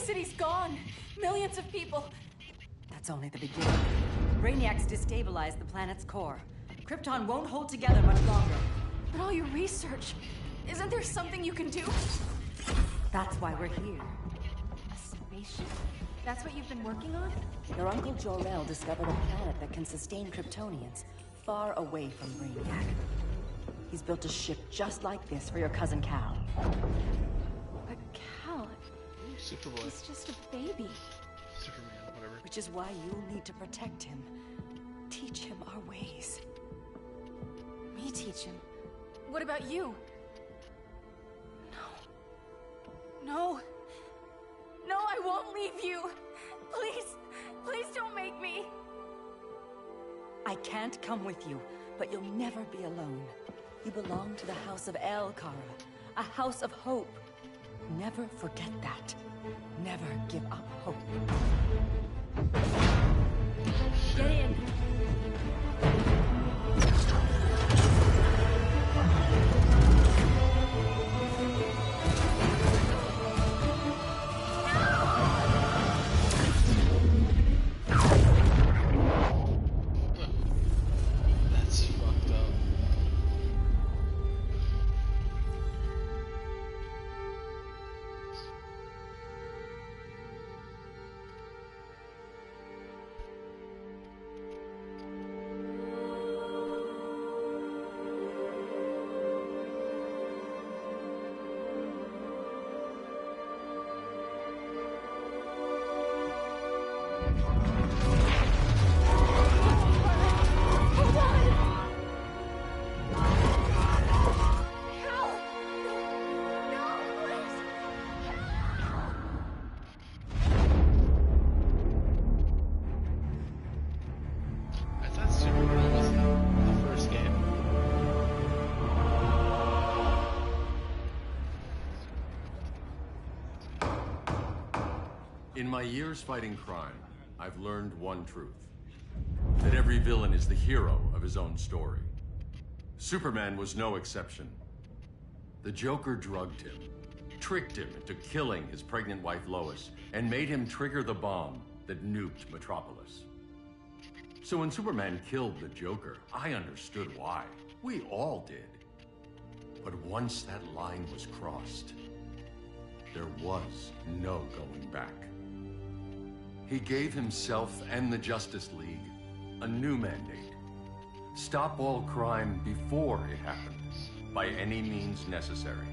city's gone. Millions of people. That's only the beginning. Brainiac's destabilized the planet's core. Krypton won't hold together much longer. But all your research, isn't there something you can do? That's why we're here. A spaceship? That's what you've been working on? Your Uncle Jor-El discovered a planet that can sustain Kryptonians, far away from Brainiac. He's built a ship just like this for your cousin Cal. But Cal... Superboy. He's just a baby. Superman, whatever. Which is why you'll need to protect him. Teach him our ways. Me teach him? What about you? No. No, I won't leave you. Please, please don't make me. I can't come with you, but you'll never be alone. You belong to the House of El, Kara. A house of hope. Never forget that. Never give up hope. Get in. That's fucked up. I thought Superman was in the first game. In my years fighting crime, I've learned one truth. That every villain is the hero of his own story. Superman was no exception. The Joker drugged him, tricked him into killing his pregnant wife Lois, and made him trigger the bomb that nuked Metropolis. So when Superman killed the Joker, I understood why. We all did. But once that line was crossed, there was no going back. He gave himself and the Justice League a new mandate. Stop all crime before it happened, by any means necessary.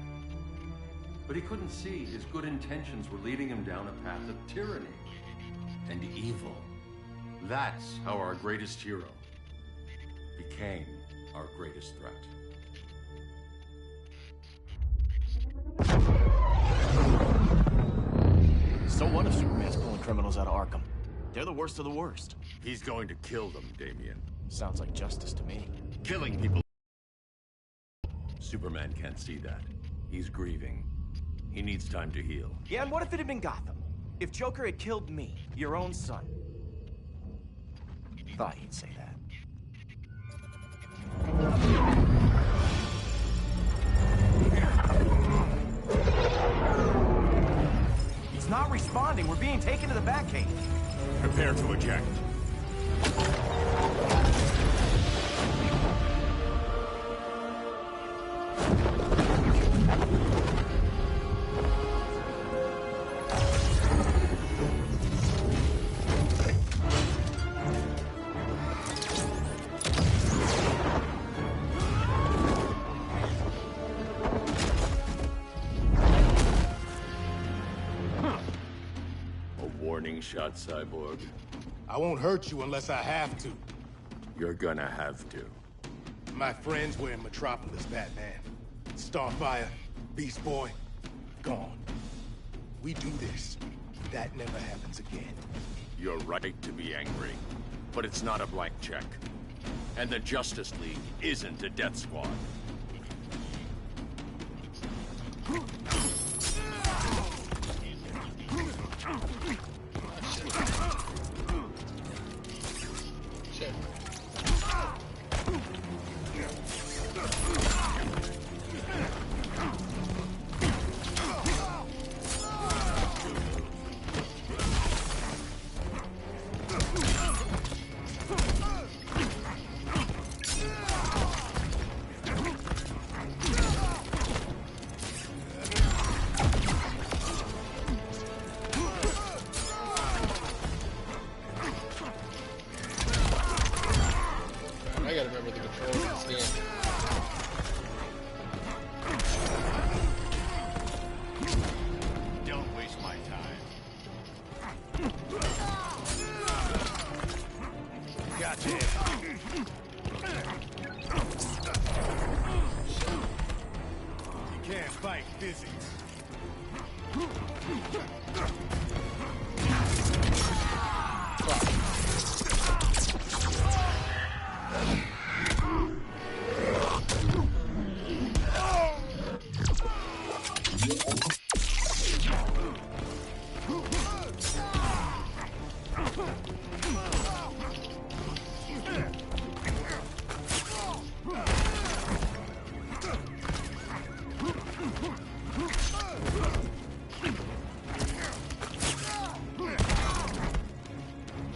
But he couldn't see his good intentions were leading him down a path of tyranny and evil. That's how our greatest hero became our greatest threat. So what if Superman's pulling criminals out of Arkham? They're the worst of the worst. He's going to kill them, Damian. Sounds like justice to me. Killing people. Superman can't see that. He's grieving. He needs time to heal. Yeah, and what if it had been Gotham? If Joker had killed me, your own son? Thought he'd say that. He's not responding. We're being taken to the Batcave. Prepare to eject. Warning shot, Cyborg. I won't hurt you unless I have to. You're gonna have to. My friends were in Metropolis, Batman. Starfire, Beast Boy, gone. We do this. That never happens again. You're right to be angry, but it's not a blank check. And the Justice League isn't a death squad. Shit. Yeah. Don't waste my time. Gotcha. You can't fight physics.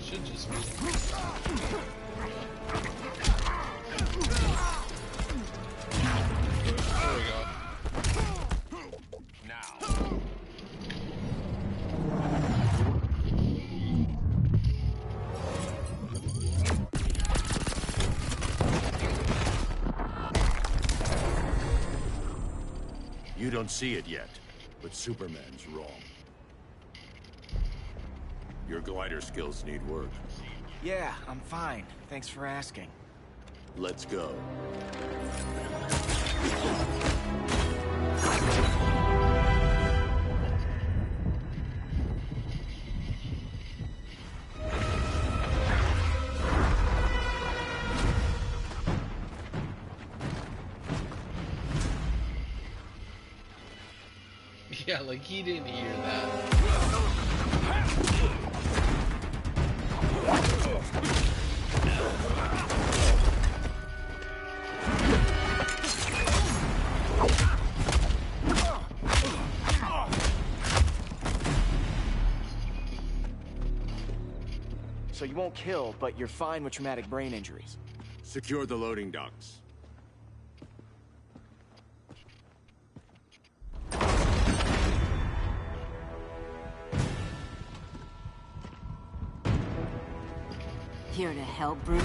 Should just be. There we go. Now. You don't see it yet, but Superman's wrong. Your glider skills need work. Yeah, I'm fine. Thanks for asking. Let's go. Yeah, like he didn't hear that. So you won't kill, but you're fine with traumatic brain injuries. Secure the loading docks. Here to help, Bruce?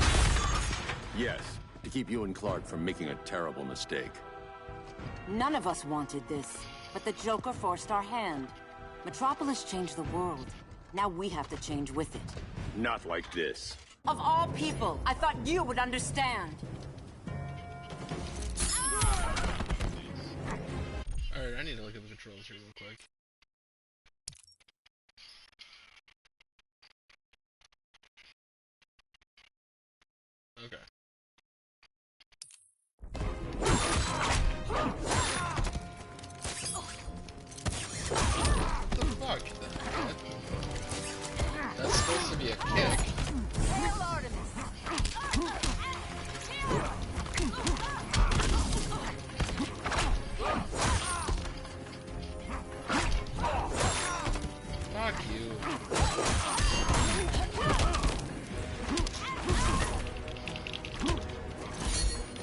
Yes, to keep you and Clark from making a terrible mistake. None of us wanted this, but the Joker forced our hand. Metropolis changed the world. Now we have to change with it. Not like this. Of all people, I thought you would understand. Alright, I need to look at the controls here real quick. Okay. What the fuck? That's supposed to be a kick. Hail Artemis! Fuck you.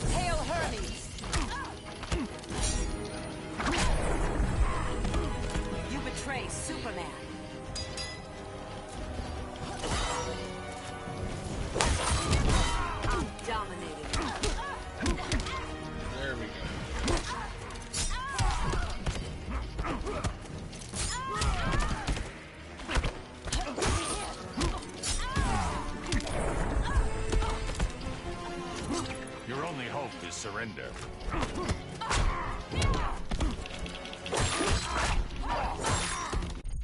Hail Hermes! You betray Superman. Dominated. There we go. Your only hope is surrender.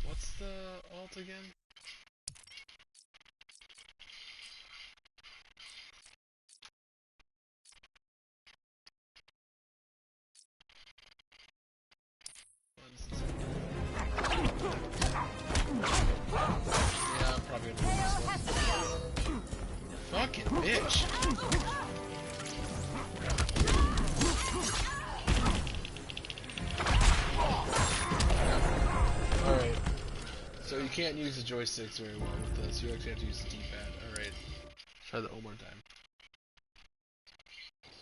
What's the alt again? Yeah, I'm probably gonna do this one. Fucking bitch. Alright. So you can't use the joysticks very well with this. You actually have to use the D-pad. Alright. Try that one more time.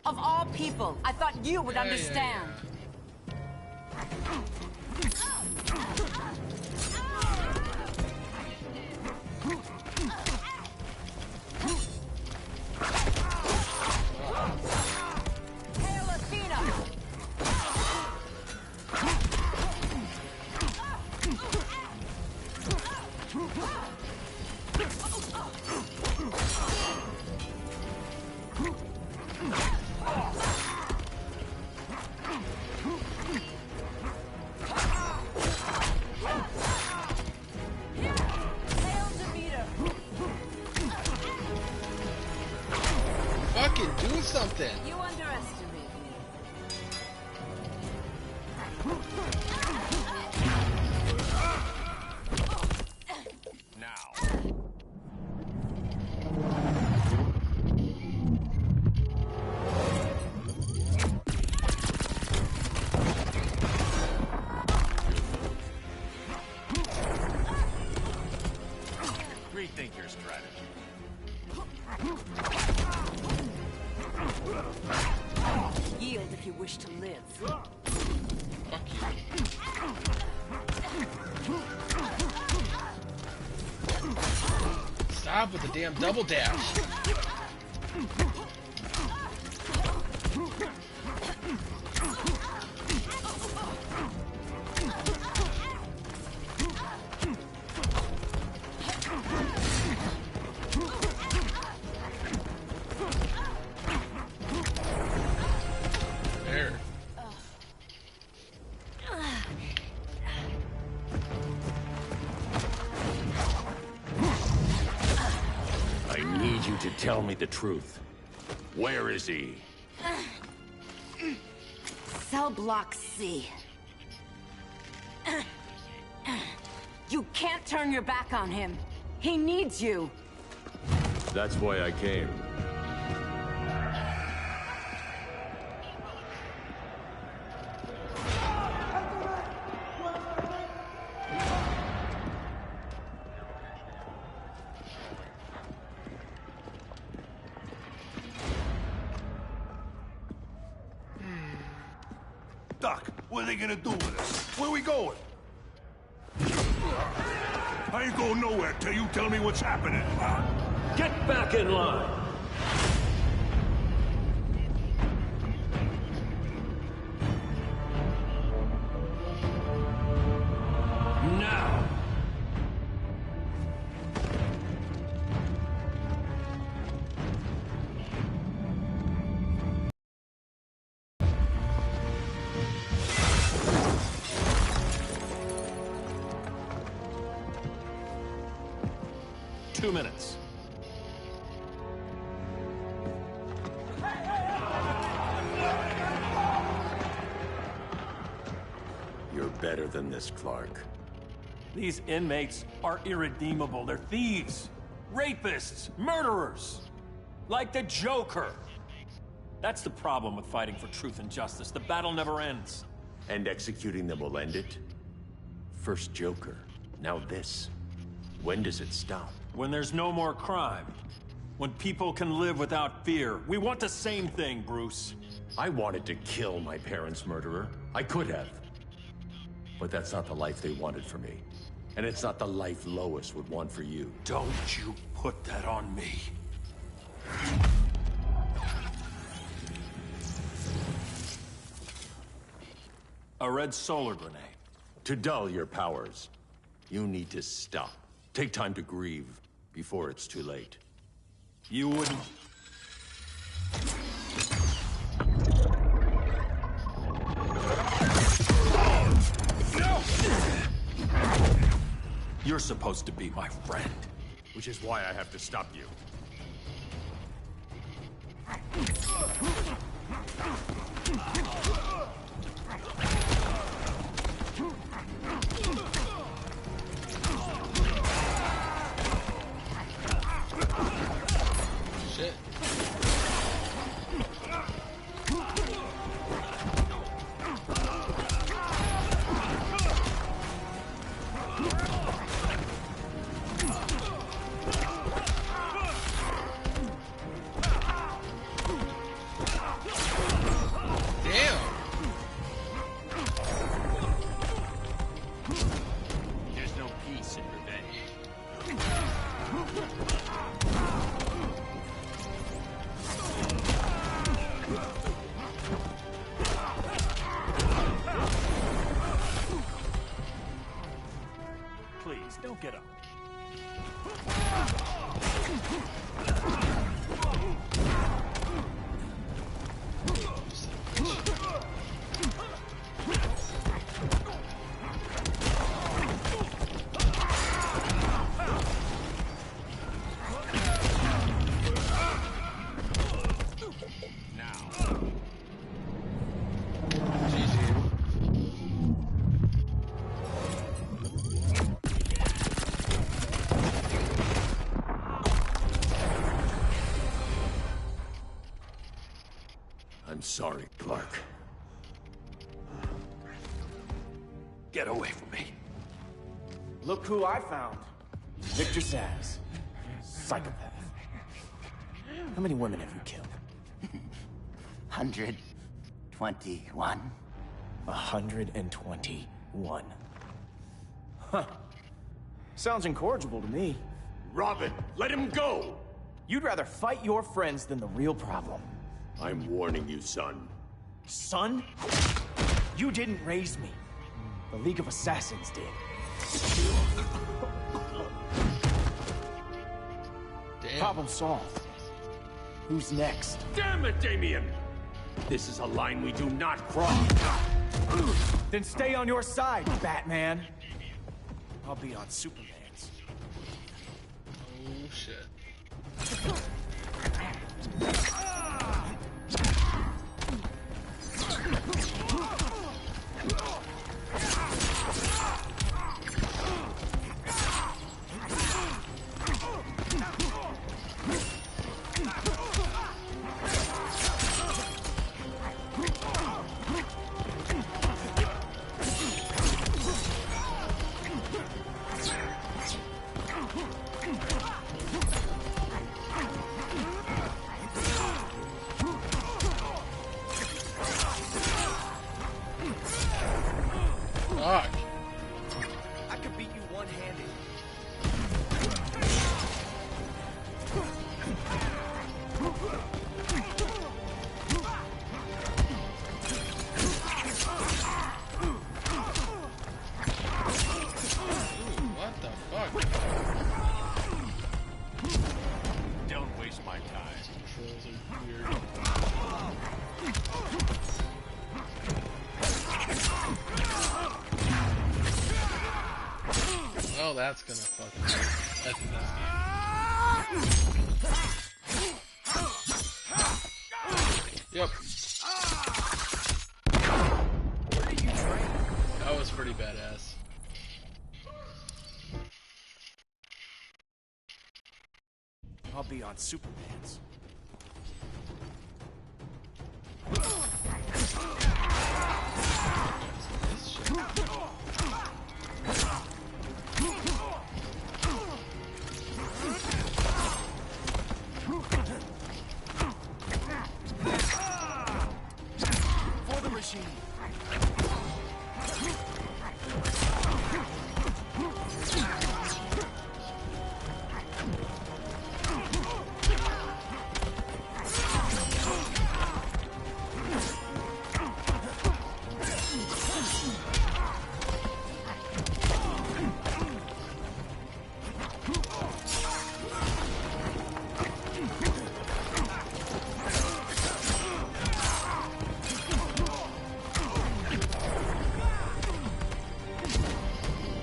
Of all people, I thought you would Yeah, understand. fucking do something. You underestimate me. Now. Rethink your strategy. Yield if you wish to live. Fuck you. Stop with the damn double dash. There. I need you to tell me the truth. Where is he? Cell block C. You can't turn your back on him. He needs you. That's why I came. Doc, what are they gonna do with us? Where we going? I ain't going nowhere till you tell me what's happening. Get back in line! Now! Two minutes. You're better than this, Clark. These inmates are irredeemable. They're thieves, rapists, murderers. Like the Joker. That's the problem with fighting for truth and justice. The battle never ends. And executing them will end it? First Joker, now this. When does it stop? When there's no more crime. When people can live without fear. We want the same thing, Bruce. I wanted to kill my parents' murderer. I could have. But that's not the life they wanted for me. And it's not the life Lois would want for you. Don't you put that on me. A red solar grenade. To dull your powers, you need to stop. Take time to grieve before it's too late. You wouldn't... You're supposed to be my friend. Which is why I have to stop you. Shit. Damn. There's no peace in revenge. I'm sorry, Clark. Get away from me. Look who I found. Victor Zsasz. Psychopath. How many women have you killed? 121. 121. Huh. Sounds incorrigible to me. Robin, let him go! You'd rather fight your friends than the real problem. I'm warning you, son. Son? You didn't raise me. The League of Assassins did. Damn. Problem solved. Who's next? Damn it, Damien! This is a line we do not cross. Then stay on your side, Batman. I'll be on Superman's. Oh shit. Fuck. I could beat you one-handed. What the fuck? Don't waste my time. Controls are weird. Oh, that's gonna fucking. I think that's good. Yep. That was pretty badass. I'll be on Superman's. This shit. For the machine.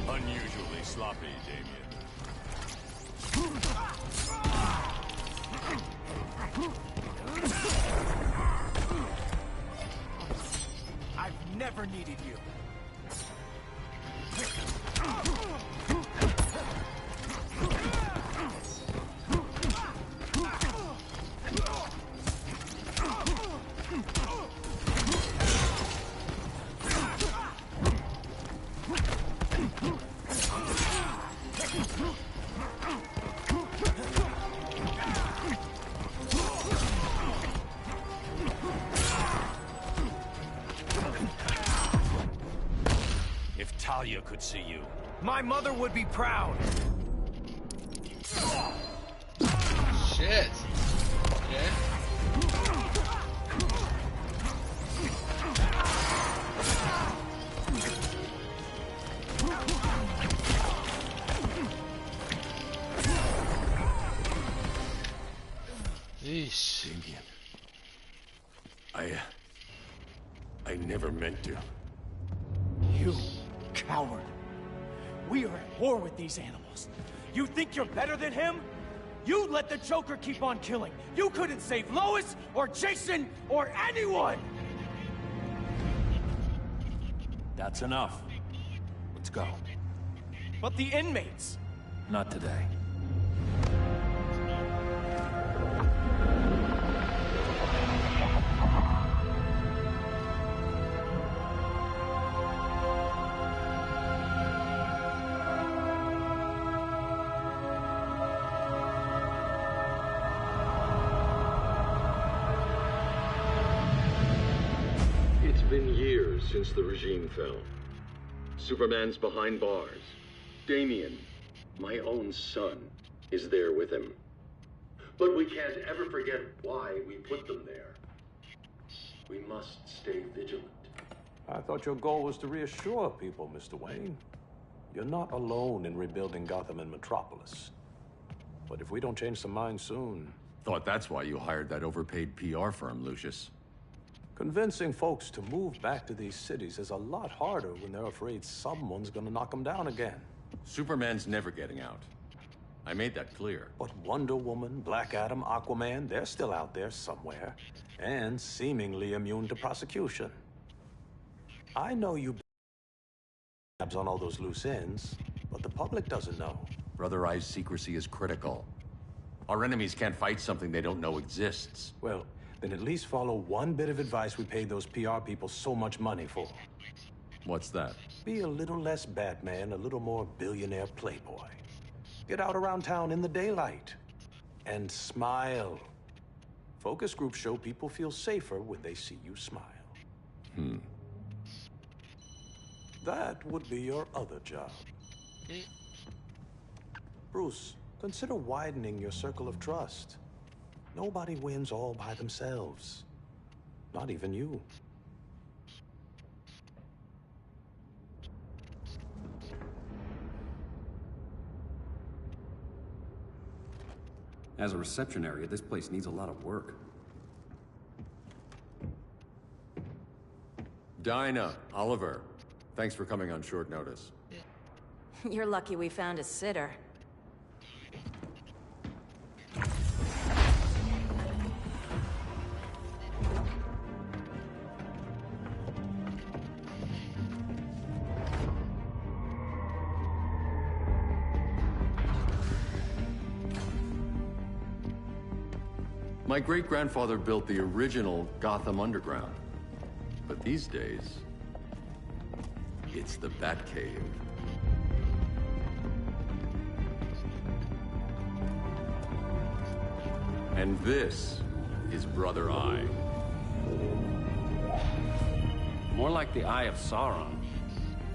Unusually sloppy, Damien. I've never needed you. If Talia could see you. My mother would be proud. Shit. Okay. Yeesh. Damien. I never meant to. You coward. We are at war with these animals. You think you're better than him? You let the Joker keep on killing. You couldn't save Lois or Jason or anyone! That's enough. Let's go. But the inmates. Not today. years since the regime fell. Superman's behind bars. Damian, my own son, is there with him. But we can't ever forget why we put them there. We must stay vigilant. I thought your goal was to reassure people, Mr. Wayne. You're not alone in rebuilding Gotham and Metropolis. But if we don't change some minds soon... Thought that's why you hired that overpaid PR firm, Lucius. Convincing folks to move back to these cities is a lot harder when they're afraid someone's gonna knock them down again. Superman's never getting out. I made that clear. But Wonder Woman, Black Adam, Aquaman, they're still out there somewhere. And seemingly immune to prosecution. I know you tabs on all those loose ends, but the public doesn't know. Brother Eye's secrecy is critical. Our enemies can't fight something they don't know exists. Well, then at least follow one bit of advice we paid those PR people so much money for. What's that? Be a little less Batman, a little more billionaire playboy. Get out around town in the daylight. And smile. Focus groups show people feel safer when they see you smile. That would be your other job. Bruce, consider widening your circle of trust. Nobody wins all by themselves. Not even you. As a reception area, this place needs a lot of work. Dinah, Oliver, thanks for coming on short notice. You're lucky we found a sitter. My great-grandfather built the original Gotham Underground. But these days, it's the Batcave. And this is Brother Eye. More like the Eye of Sauron.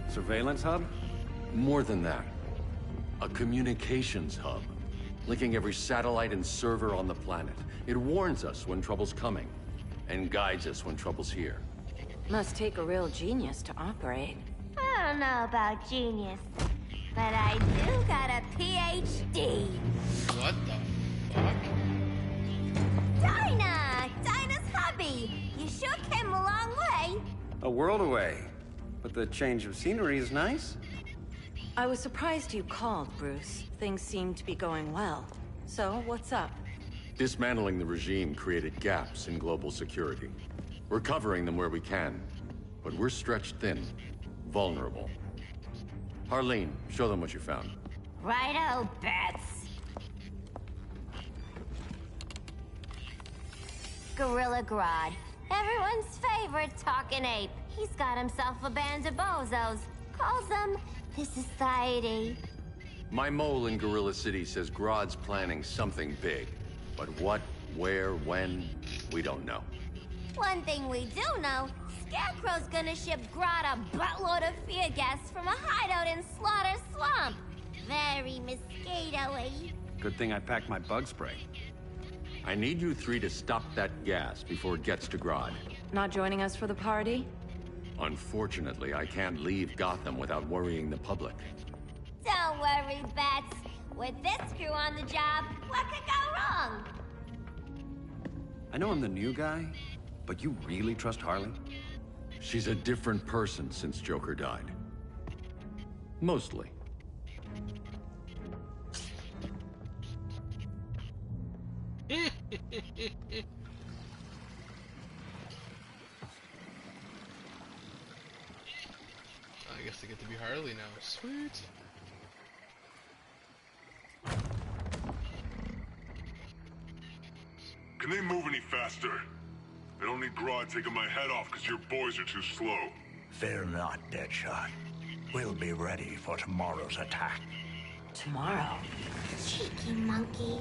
Surveillance hub? More than that. A communications hub, linking every satellite and server on the planet. It warns us when trouble's coming, and guides us when trouble's here. Must take a real genius to operate. I don't know about genius, but I do got a PhD. What the fuck? Dinah! Dinah's hubby! You sure came a long way. A world away. But the change of scenery is nice. I was surprised you called, Bruce. Things seem to be going well. So, what's up? Dismantling the regime created gaps in global security. We're covering them where we can, but we're stretched thin, vulnerable. Harleen, show them what you found. Righto, Bats. Gorilla Grodd. Everyone's favorite talking ape. He's got himself a band of bozos. Calls them the Society. My mole in Gorilla City says Grodd's planning something big. But what, where, when, we don't know. One thing we do know, Scarecrow's gonna ship Grodd a buttload of fear gas from a hideout in Slaughter Swamp. Very mosquito-y. Good thing I packed my bug spray. I need you three to stop that gas before it gets to Grodd. Not joining us for the party? Unfortunately, I can't leave Gotham without worrying the public. Don't worry, Bats. With this crew on the job, what could go wrong? I know I'm the new guy, but you really trust Harley? She's a different person since Joker died. Mostly. I guess I get to be Harley now. Sweet. Can they move any faster? I don't need Grodd taking my head off because your boys are too slow. Fear not, Deadshot. We'll be ready for tomorrow's attack. Tomorrow? Cheeky monkey.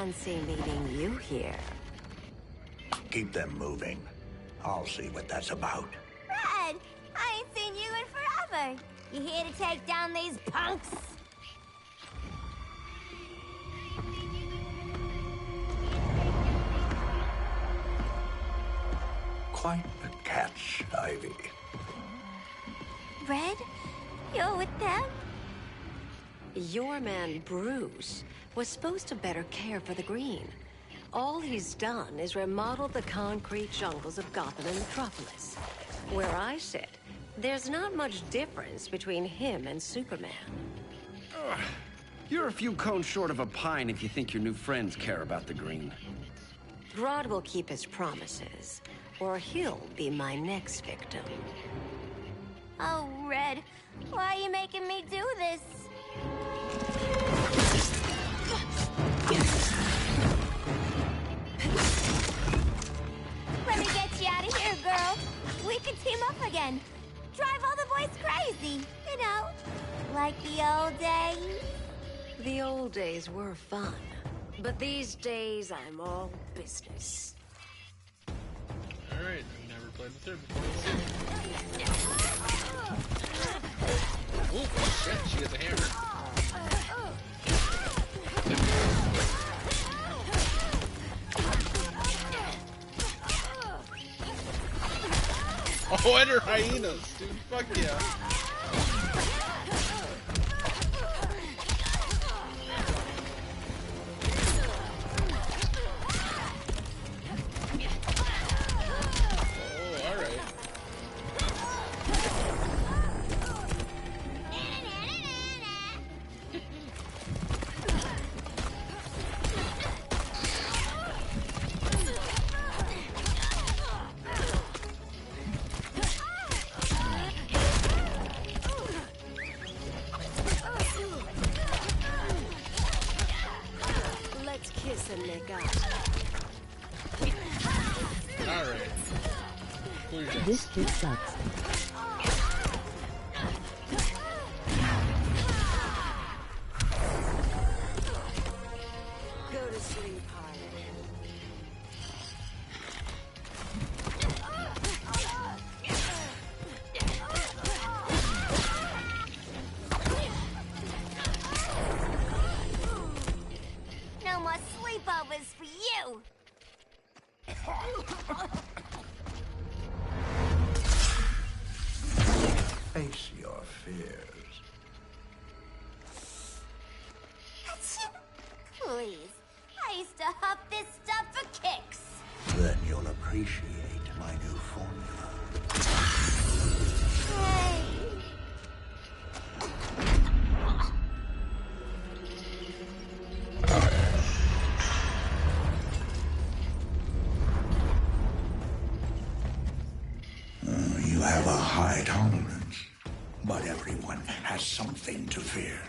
fancy meeting you here. Keep them moving. I'll see what that's about. Red, I ain't seen you in forever. You here to take down these punks? Quite the catch, Ivy. Red, you're with them? Your man, Bruce, was supposed to better care for the Green. All he's done is remodel the concrete jungles of Gotham and Metropolis. Where I sit, there's not much difference between him and Superman. You're a few cones short of a pine if you think your new friends care about the Green. Grodd will keep his promises, or he'll be my next victim. Oh, Red, why are you making me do this? Let me get you out of here, girl. We can team up again. Drive all the boys crazy, you know, like the old days. The old days were fun, but these days I'm all business. Alright, I've never played with her before. Oh, shit, she gets a hammer. Oh, and her hyenas, dude. Fuck yeah. Oh, alright. Let's kiss and make up. Alright. Cool your This kid sucks. Go to sleep, Harley. No more sleepovers for you. Face your fears. Please, I used to huff this stuff for kicks. Then you'll appreciate my new formula. Hey. You have a high tolerance, but everyone has something to fear.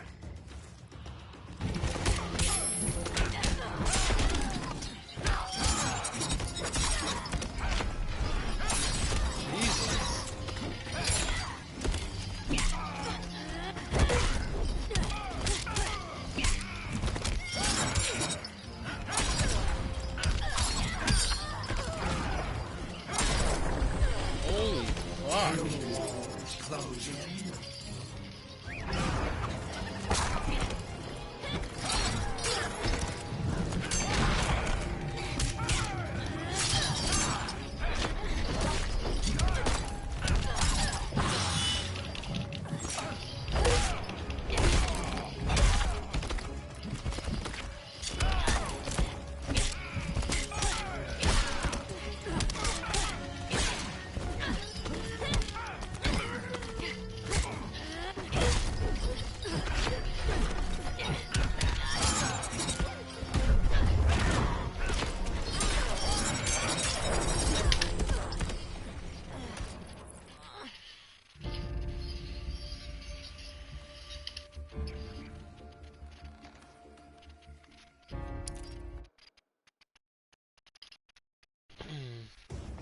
Holy fuck. Close in.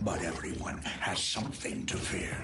But everyone has something to fear.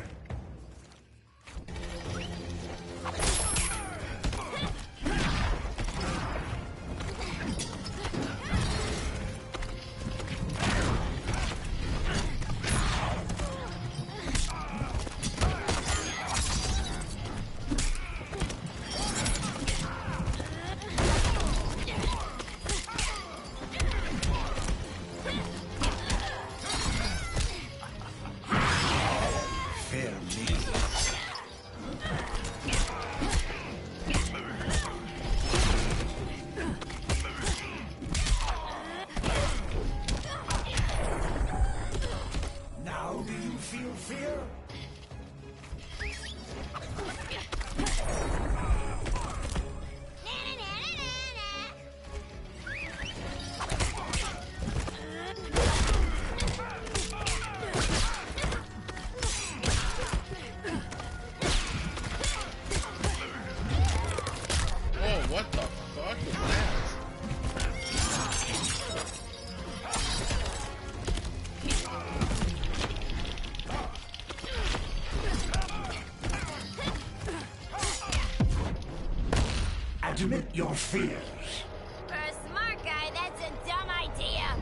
Admit your fears. For a smart guy, that's a dumb idea.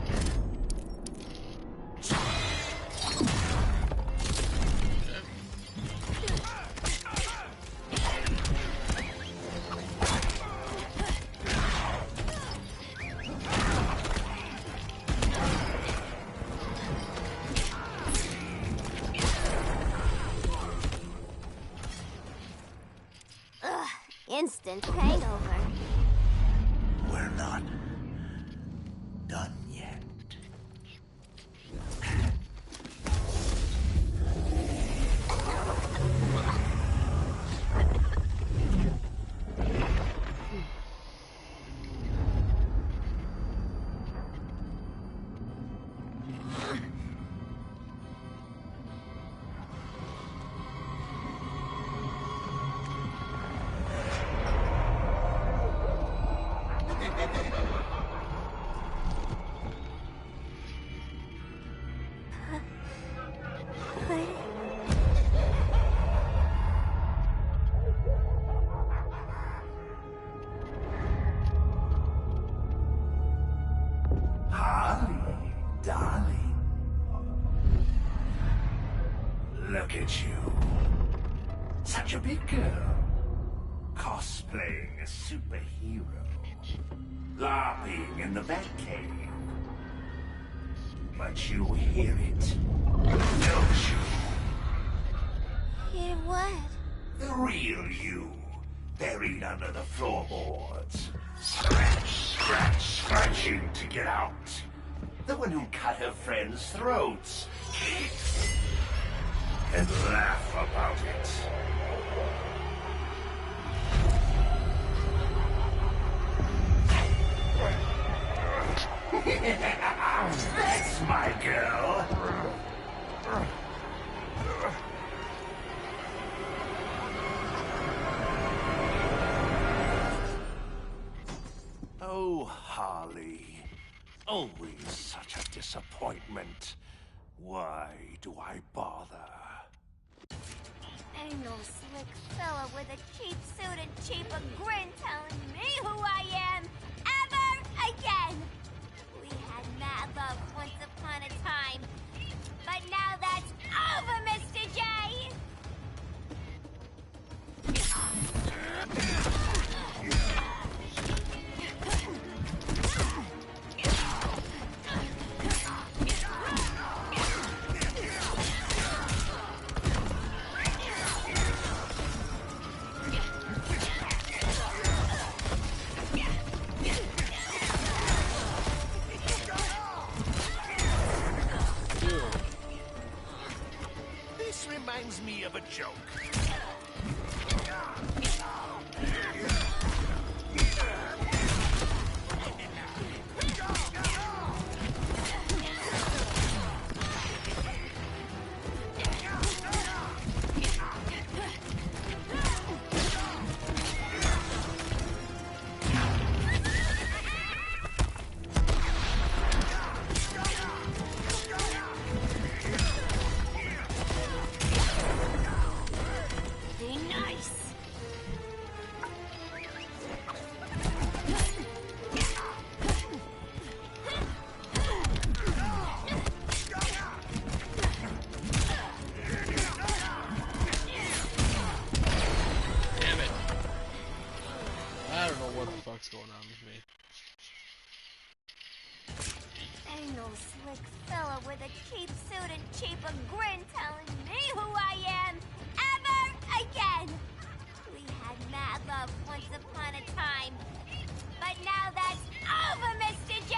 Ugh, instant hangover. We're not done yet. Harley, darling. Look at you. Such a big girl. Cosplaying a superhero. LARPing in the Batcave. But you hear it, don't you? Hear what? The real you, buried under the floorboards. Scratch, scratch, scratching to get out. The one who cut her friends' throats. And laugh about it. That's my girl. Oh, Harley. Always such a disappointment. Why do I bother? Ain't no slick fella with a cheap suit and cheaper grin telling me who I am ever again. We had mad love once upon a time, but now that's over, Mr. J. This reminds me of a joke. Be nice. Damn it. I don't know what the fuck's going on with me. Ain't no slick fella with a cheap suit and cheaper grin telling me who I am ever again. We had mad love once upon a time, but now that's over, Mr. J.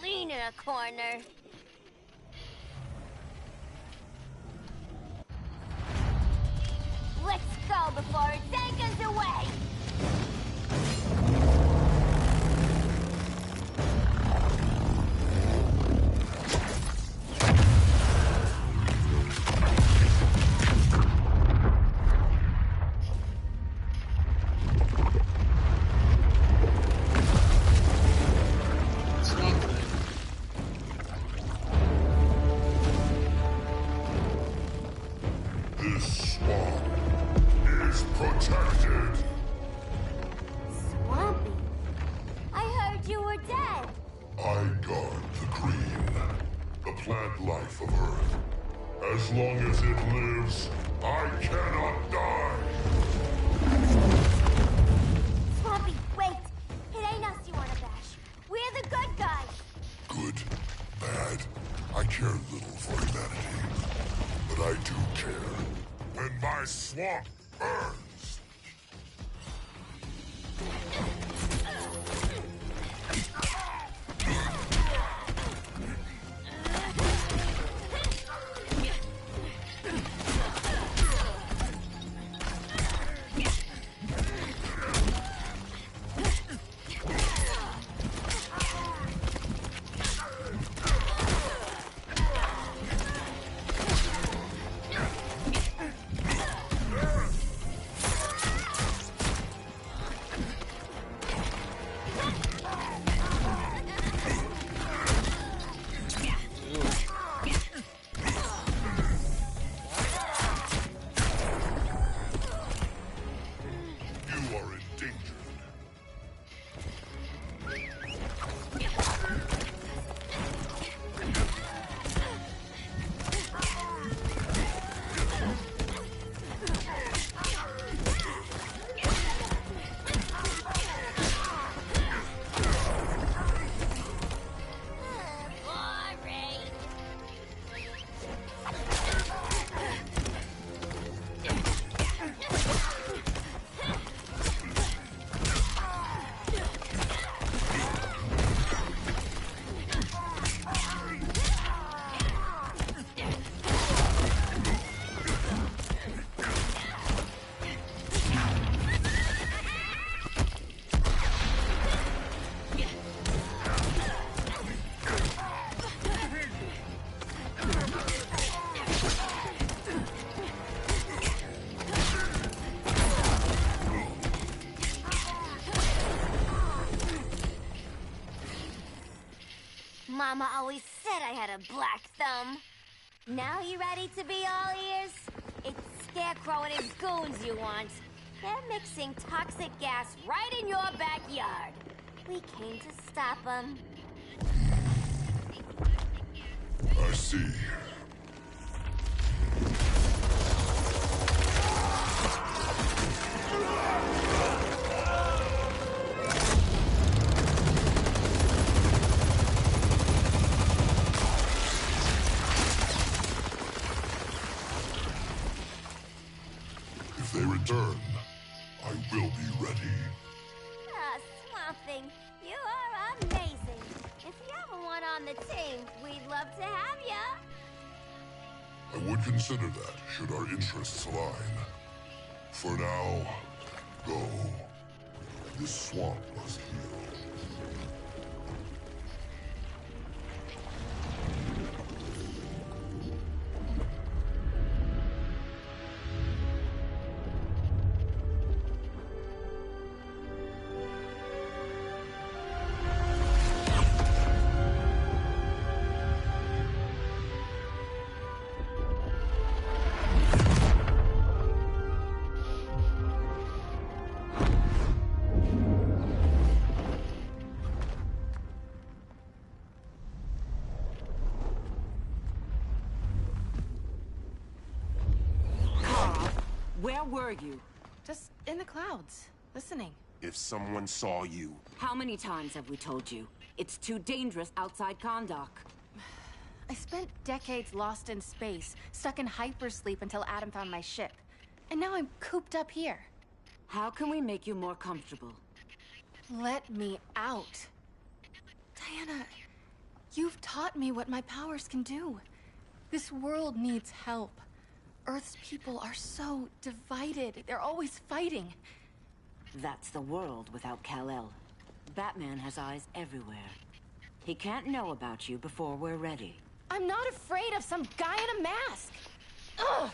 lean in a corner. Let's go before it takes us away! This swamp is protected. Swampy? I heard you were dead. I guard the green, the plant life of Earth. As long as it lives, I cannot die. Swampy, wait. It ain't us you wanna bash. We're the good guys. Good, bad, I care little for humanity. But I do care when my swamp burns. You are endangered. Mama always said I had a black thumb. Now you ready to be all ears? It's Scarecrow and his goons you want. They're mixing toxic gas right in your backyard. We came to stop them. I see. If they return, I will be ready. Ah, Swamp Thing, you are amazing. If you ever want on the team, we'd love to have ya. I would consider that, should our interests align. For now, go. This swamp must heal. Where were you? Just in the clouds, listening. If someone saw you... How many times have we told you? It's too dangerous outside Kahndaq. I spent decades lost in space, stuck in hypersleep until Adam found my ship. And now I'm cooped up here. How can we make you more comfortable? Let me out. Diana, You've taught me what my powers can do. This world needs help. Earth's people are so divided. They're always fighting. That's the world without Kal-El. Batman has eyes everywhere. He can't know about you before we're ready. I'm not afraid of some guy in a mask. Ugh!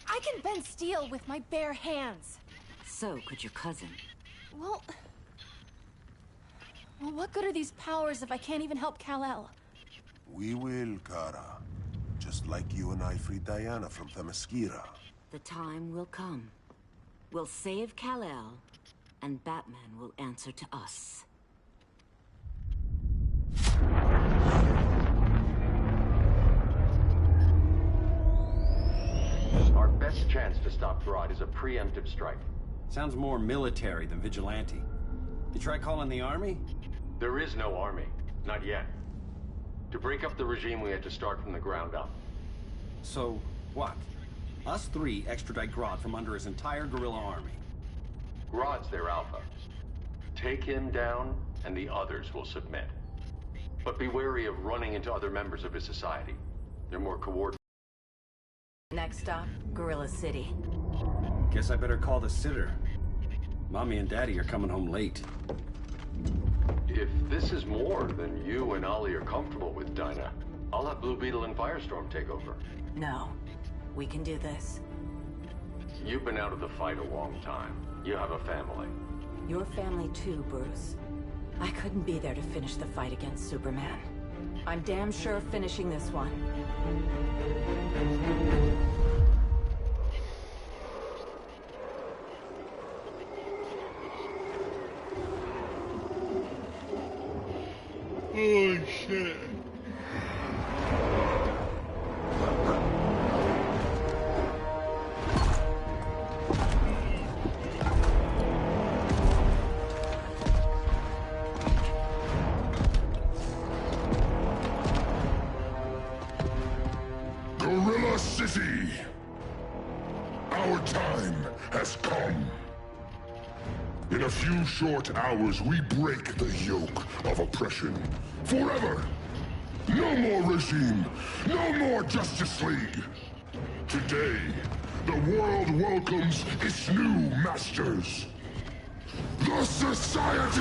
I can bend steel with my bare hands. So could your cousin. Well, what good are these powers if I can't even help Kal-El? We will, Kara. Just like you and I freed Diana from Themyscira. The time will come. We'll save Kal-El, and Batman will answer to us. Our best chance to stop Grodd is a preemptive strike. Sounds more military than vigilante. You try calling the army? There is no army. Not yet. To break up the regime, we had to start from the ground up. So, what? Us three extradite Grodd from under his entire guerrilla army. Grodd's their alpha. Take him down, and the others will submit. But be wary of running into other members of his society. They're more coordinated. Next stop, Gorilla City. Guess I better call the sitter. Mommy and Daddy are coming home late. If this is more than you and Ollie are comfortable with, Dinah, I'll have Blue Beetle and Firestorm take over. No. We can do this. You've been out of the fight a long time. You have a family. Your family too, Bruce. I couldn't be there to finish the fight against Superman. I'm damn sure finishing this one. Holy shit. Gorilla City! Our time has come. In a few short hours, we break the yoke of oppression. Forever! No more regime! No more Justice League! Today, the world welcomes its new masters. The Society!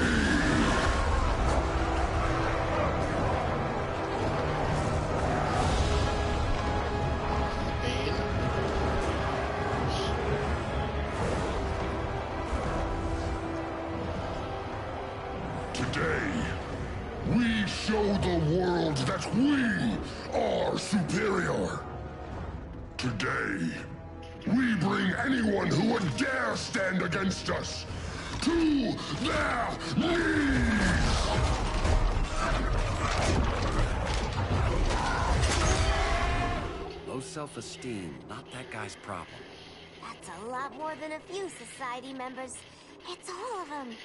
Today, we show the world that we are superior. Today, we bring anyone who would dare stand against us to their knees! Low self-esteem, not that guy's problem. That's a lot more than a few society members. It's all of them.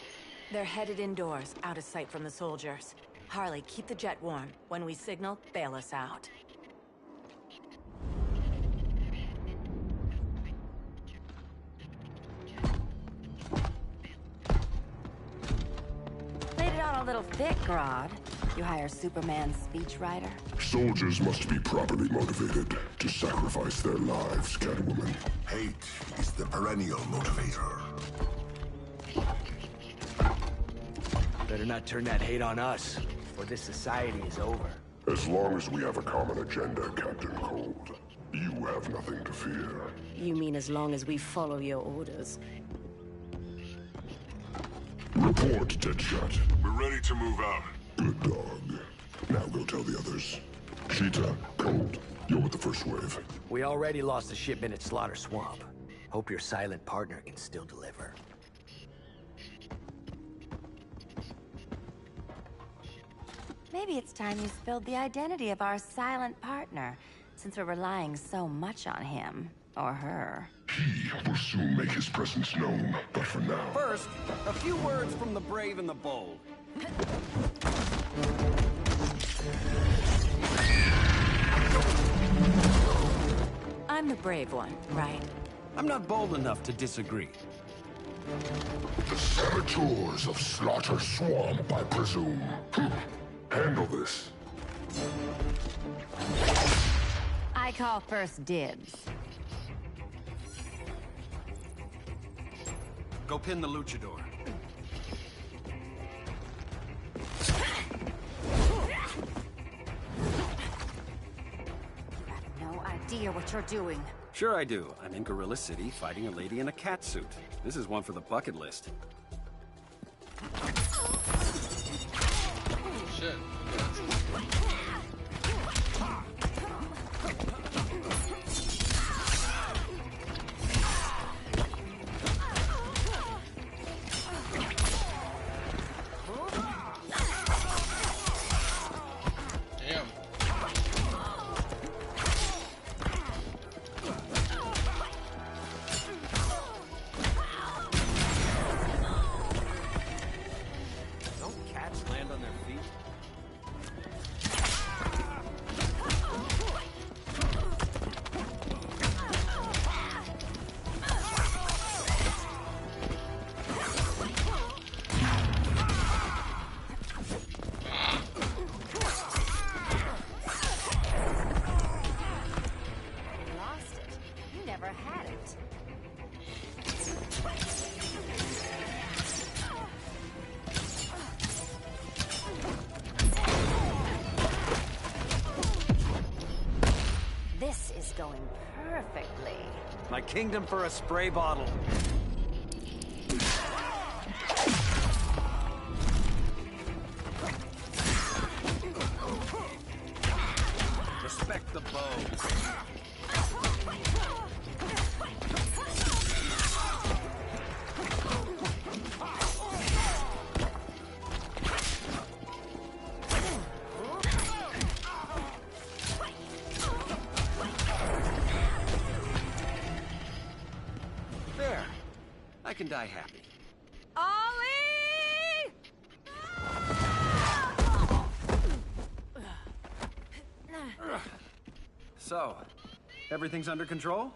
They're headed indoors, out of sight from the soldiers. Harley, keep the jet warm. When we signal, bail us out. Laid it on a little thick, Grodd. You hire Superman's speechwriter? Soldiers must be properly motivated to sacrifice their lives, Catwoman. Hate is the perennial motivator. Better not turn that hate on us, or this society is over. As long as we have a common agenda, Captain Cold, you have nothing to fear. You mean as long as we follow your orders? Report, Deadshot. We're ready to move out. Good dog. Now go tell the others. Cheetah, Cold, you're with the first wave. We already lost a shipment at Slaughter Swamp. Hope your silent partner can still deliver. Maybe it's time you spilled the identity of our silent partner, since we're relying so much on him. Or her. He will soon make his presence known, but for now... First, a few words from the brave and the bold. I'm the brave one, right? I'm not bold enough to disagree. The saboteurs of Slaughter Swamp, I presume. Handle this. I call first dibs. Go pin the luchador. No idea what you're doing. Sure I do. I'm in Gorilla City fighting a lady in a cat suit. This is one for the bucket list. Shit. This is going perfectly. My kingdom for a spray bottle. Respect the bow. There. I can die happy. Ollie! So, everything's under control?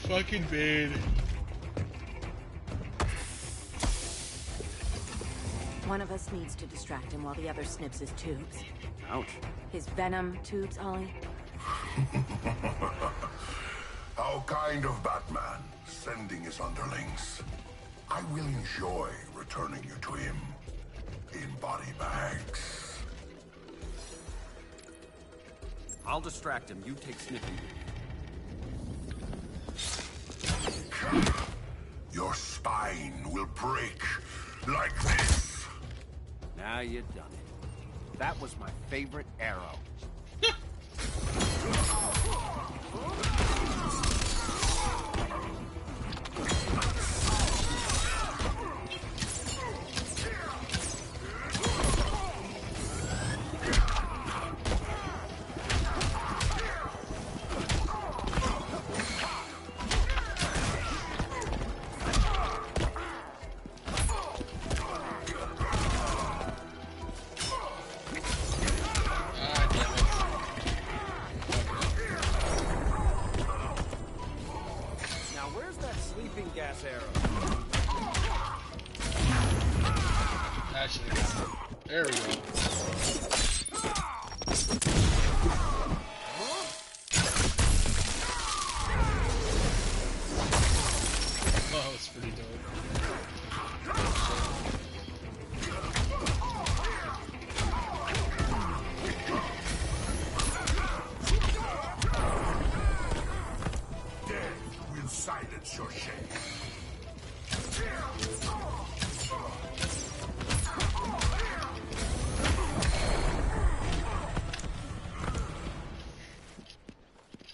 Fucking Bane. One of us needs to distract him while the other snips his tubes. Ouch. His venom tubes, Ollie. How kind of Batman, sending his underlings. I will enjoy returning you to him in body bags. I'll distract him. You take Snippy. Your spine will break like this. Now you've done it. That was my favorite arrow. Gas arrow. Actually, there we go. Oh, it's pretty dope. Death will silence your shame.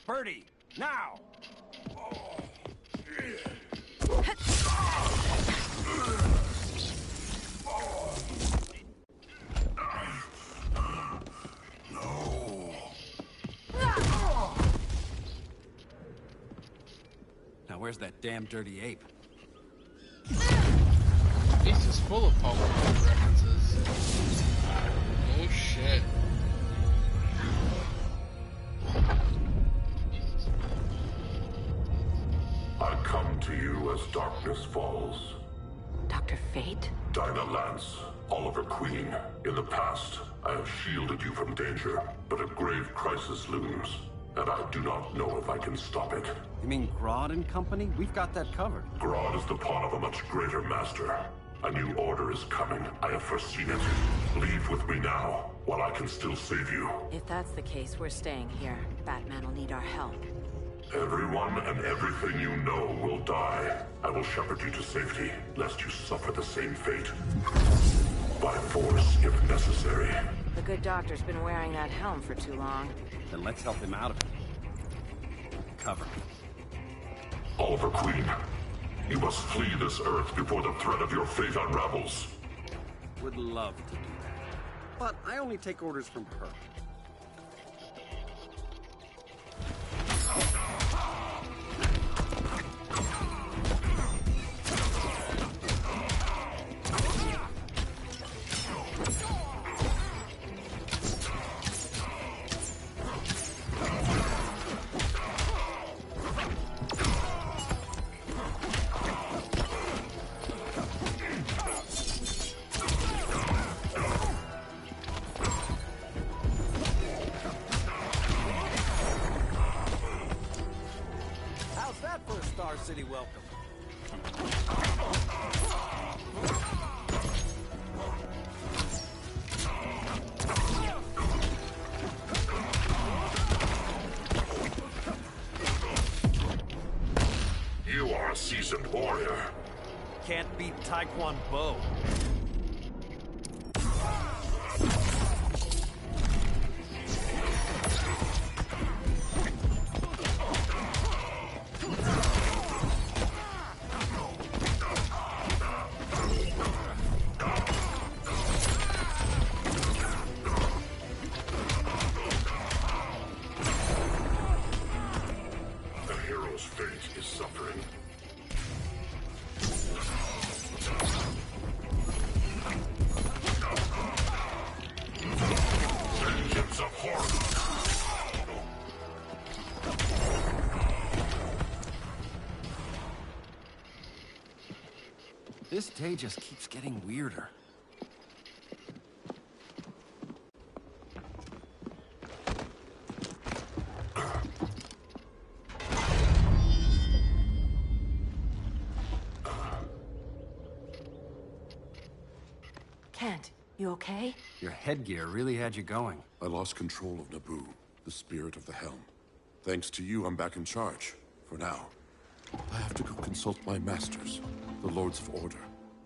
Birdie, now! No. Now where's that damn dirty ape? He's just full of Pokemon references. Oh shit. I come to you as darkness falls. Dr. Fate? Dinah Lance, Oliver Queen, in the past, I have shielded you from danger, but a grave crisis looms, and I do not know if I can stop it. You mean Grodd and company? We've got that covered. Grodd is the pawn of a much greater master. A new order is coming. I have foreseen it. Leave with me now, while I can still save you. If that's the case, we're staying here. Batman will need our help. Everyone and everything you know will die. I will shepherd you to safety, lest you suffer the same fate. By force, if necessary. The good doctor's been wearing that helm for too long. Then let's help him out of it. Cover me. Oliver Queen, you must flee this Earth before the threat of your fate unravels. Would love to do that. But I only take orders from her. Star City welcome. You are a seasoned warrior. Can't beat Taekwondo. This day just keeps getting weirder. Kent, you okay? Your headgear really had you going. I lost control of Naboo, the spirit of the helm. Thanks to you, I'm back in charge. For now. I have to go consult my masters, the Lords of Order.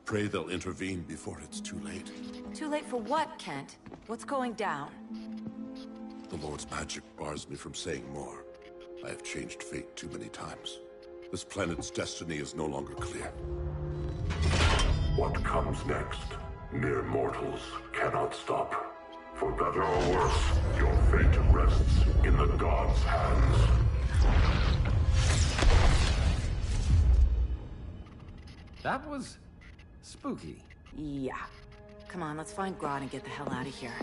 Pray they'll intervene before it's too late. Too late for what, Kent? What's going down? The Lord's magic bars me from saying more. I have changed fate too many times. This planet's destiny is no longer clear. What comes next? Mere mortals cannot stop. For better or worse, your fate rests in the gods' hands. That was spooky. Yeah. Come on, let's find Grodd and get the hell out of here.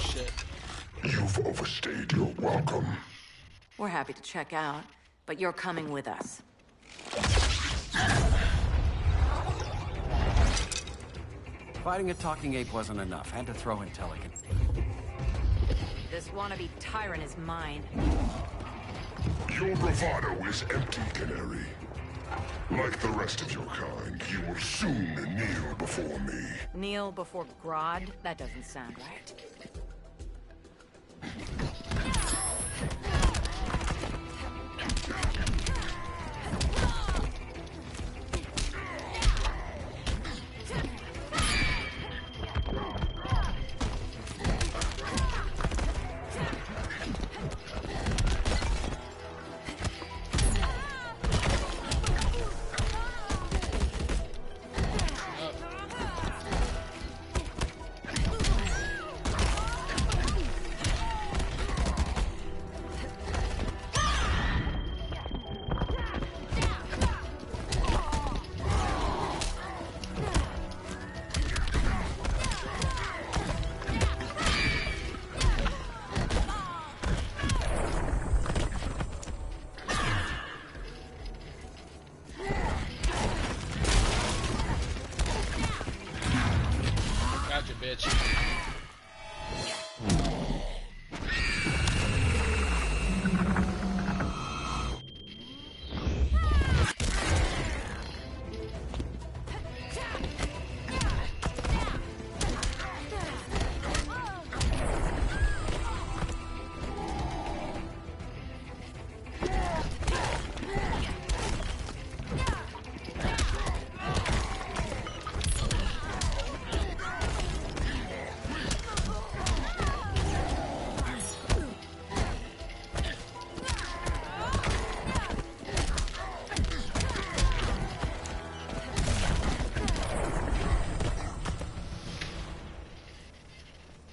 Shit. You've overstayed your welcome. We're happy to check out, but you're coming with us. Fighting a talking ape wasn't enough. Had to throw in Telican. This wannabe tyrant is mine. Your bravado is empty, Canary. Like the rest of your kind, you will soon kneel before me. Kneel before Grodd? That doesn't sound right.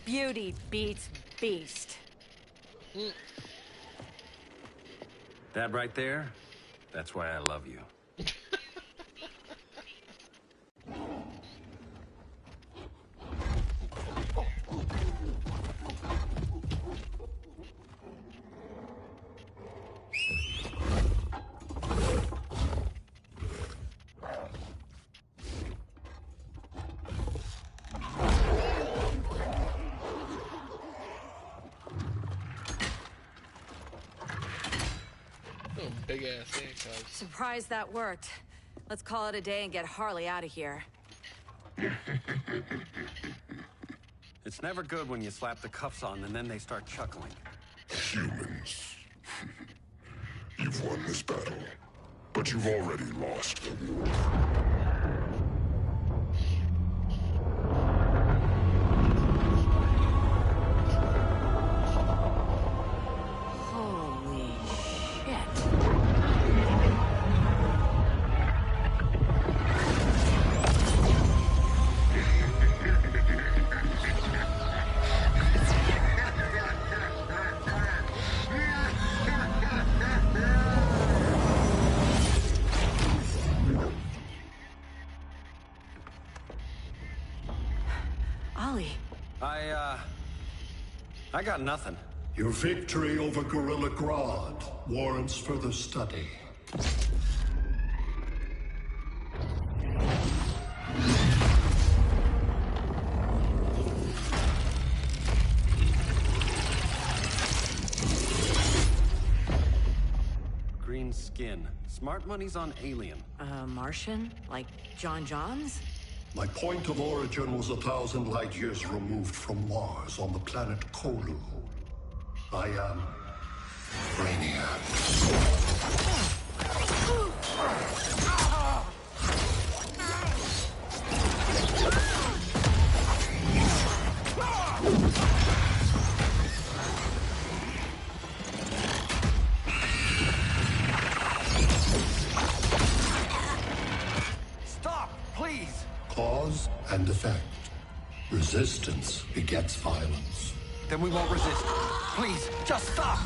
Beauty beats beast. That right there, that's why I love you. Big ass handcuffs. Surprised that worked. Let's call it a day and get Harley out of here. It's never good when you slap the cuffs on and then they start chuckling. Humans. You've won this battle, but you've already lost the war. I got nothing. Your victory over Gorilla Grodd warrants further study. Green skin. Smart money's on alien. Martian? Like John Johns? My point of origin was 1,000 light years removed from Mars on the planet Kolu. I am Brainiac. Stop, please! Cause and effect. Resistance begets violence. Then we won't resist. Please, just stop!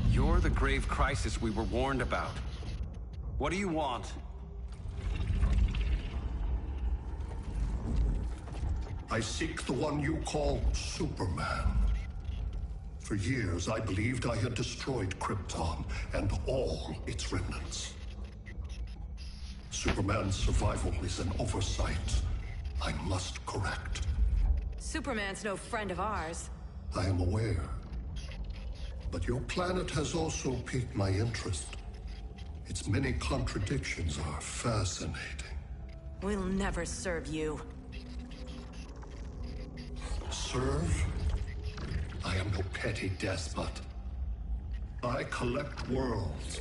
You're the grave crisis we were warned about. What do you want? I seek the one you call Superman. For years, I believed I had destroyed Krypton and all its remnants. Superman's survival is an oversight I must correct. Superman's no friend of ours. I am aware. But your planet has also piqued my interest. Its many contradictions are fascinating. We'll never serve you. Serve? I am no petty despot. I collect worlds,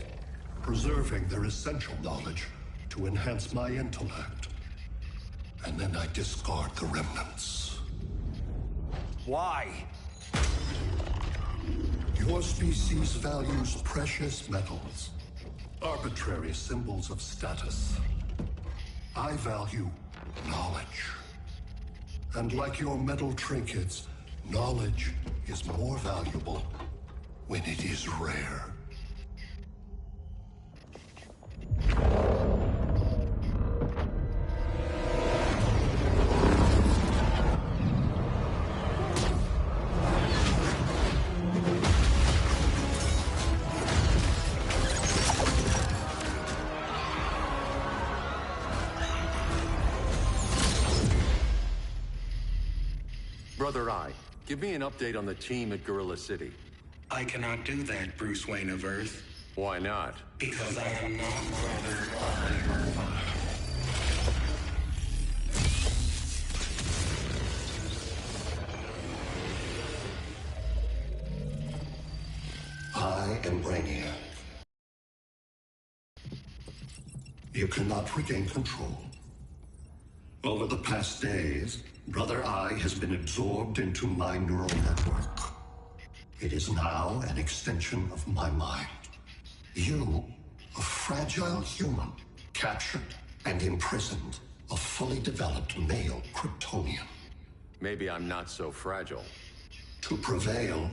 preserving their essential knowledge to enhance my intellect. And then I discard the remnants. Why? Your species values precious metals, arbitrary symbols of status. I value knowledge. And like your metal trinkets, knowledge is more valuable when it is rare. Brother Eye, give me an update on the team at Gorilla City. I cannot do that, Bruce Wayne of Earth. Why not? Because I am not Brother Eye. I am Brainiac. You cannot regain control. Over the past days, Brother Eye has been absorbed into my neural network. It is now an extension of my mind. You, a fragile human, captured and imprisoned a fully developed male Kryptonian. Maybe I'm not so fragile. To prevail,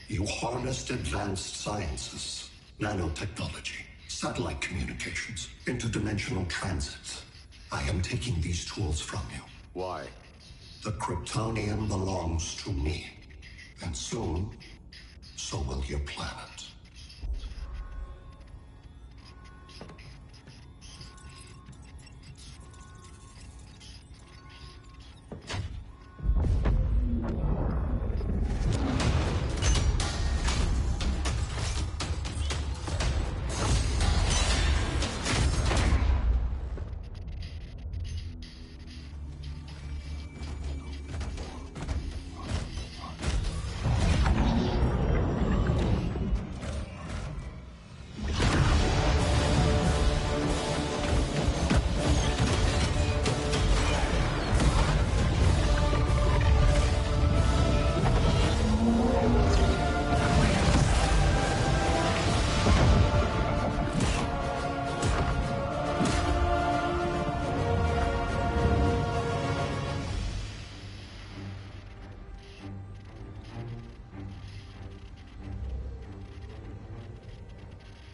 you harnessed advanced sciences, nanotechnology, satellite communications, interdimensional transits. I am taking these tools from you. Why? The Kryptonian belongs to me. And soon, so will your planet.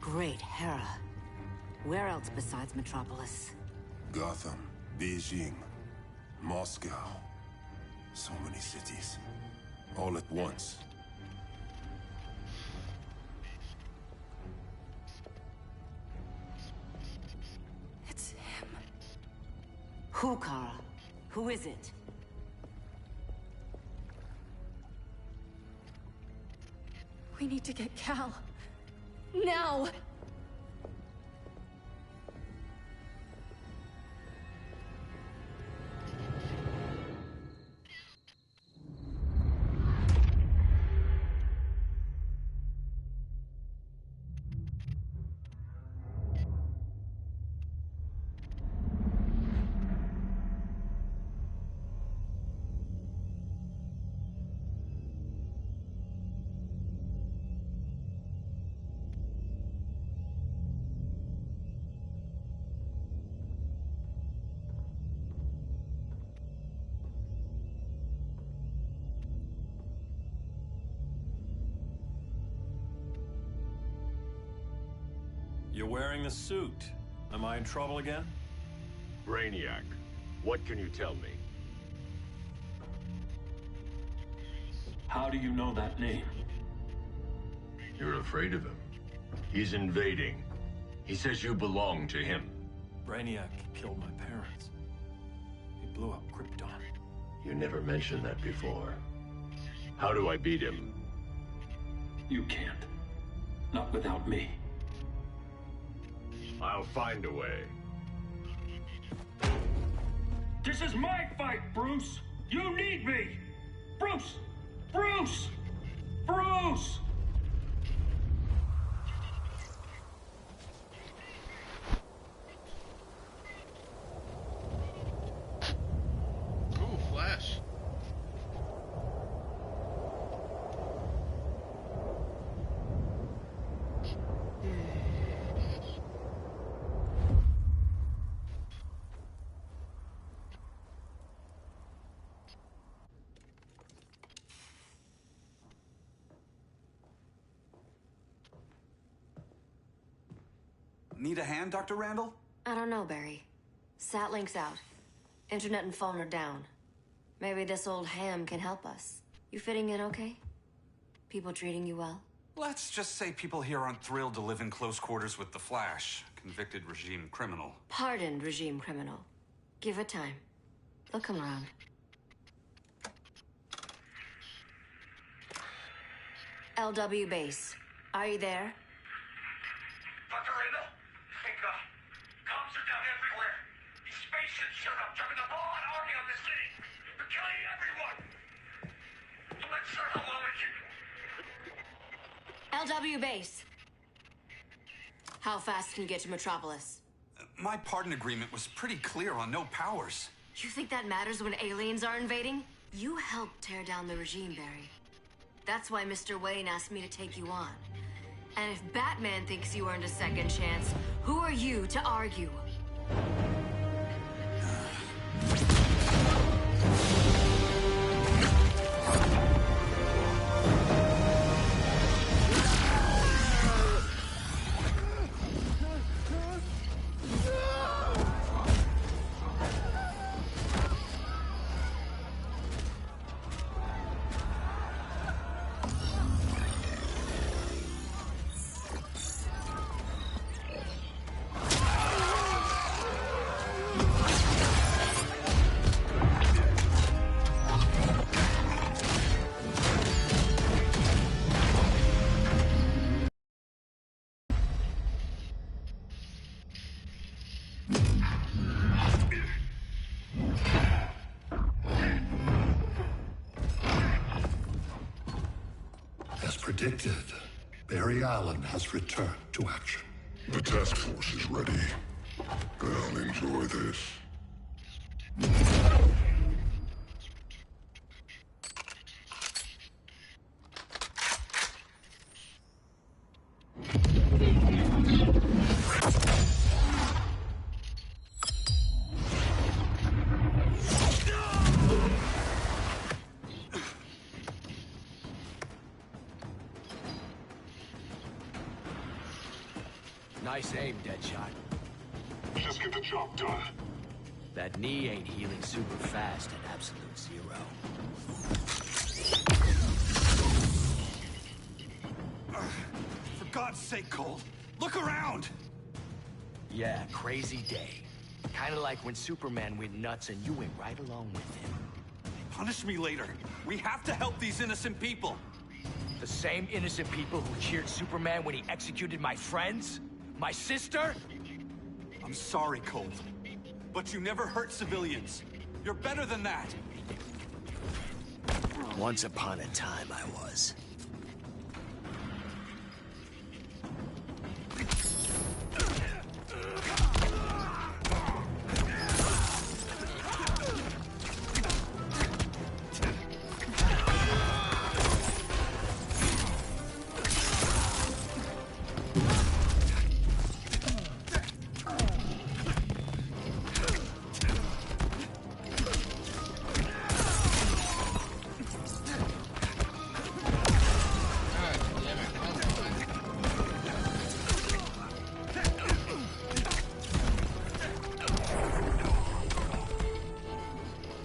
Great Hera. Where else besides Metropolis? Gotham, Beijing, Moscow. So many cities. All at once. It's him. Who, Kara? Who is it? We need to get Cal. Now! You're wearing the suit. Am I in trouble again? Brainiac, what can you tell me? How do you know that name? You're afraid of him. He's invading. He says you belong to him. Brainiac killed my parents. He blew up Krypton. You never mentioned that before. How do I beat him? You can't. Not without me. I'll find a way. This is my fight, Bruce! You need me! Bruce! Bruce! Bruce! Ooh, Flash. Need a hand, Dr. Randall? I don't know, Barry. Satlink's out. Internet and phone are down. Maybe this old ham can help us. You fitting in okay? People treating you well? Let's just say people here aren't thrilled to live in close quarters with the Flash, convicted regime criminal. Pardoned regime criminal. Give it time. They'll come around. LW base. Are you there? Dr. Randall? Thank God. Comms are down everywhere. These spaceships showed up, driving a broad army on the city. They're killing everyone. I'm not sure how long we can... LW base. How fast can you get to Metropolis? My pardon agreement was pretty clear on no powers. You think that matters when aliens are invading? You helped tear down the regime, Barry. That's why Mr. Wayne asked me to take you on. And if Batman thinks you earned a second chance, who are you to argue? As predicted, Barry Allen has returned to action. The task force is ready. I'll enjoy this. Nice aim, Deadshot. Just get the job done. That knee ain't healing super fast at absolute zero. For God's sake, Cole, look around! Yeah, crazy day. Kinda like when Superman went nuts and you went right along with him. Punish me later. We have to help these innocent people. The same innocent people who cheered Superman when he executed my friends? My sister? I'm sorry, Cole, but you never hurt civilians. You're better than that. Once upon a time, I was.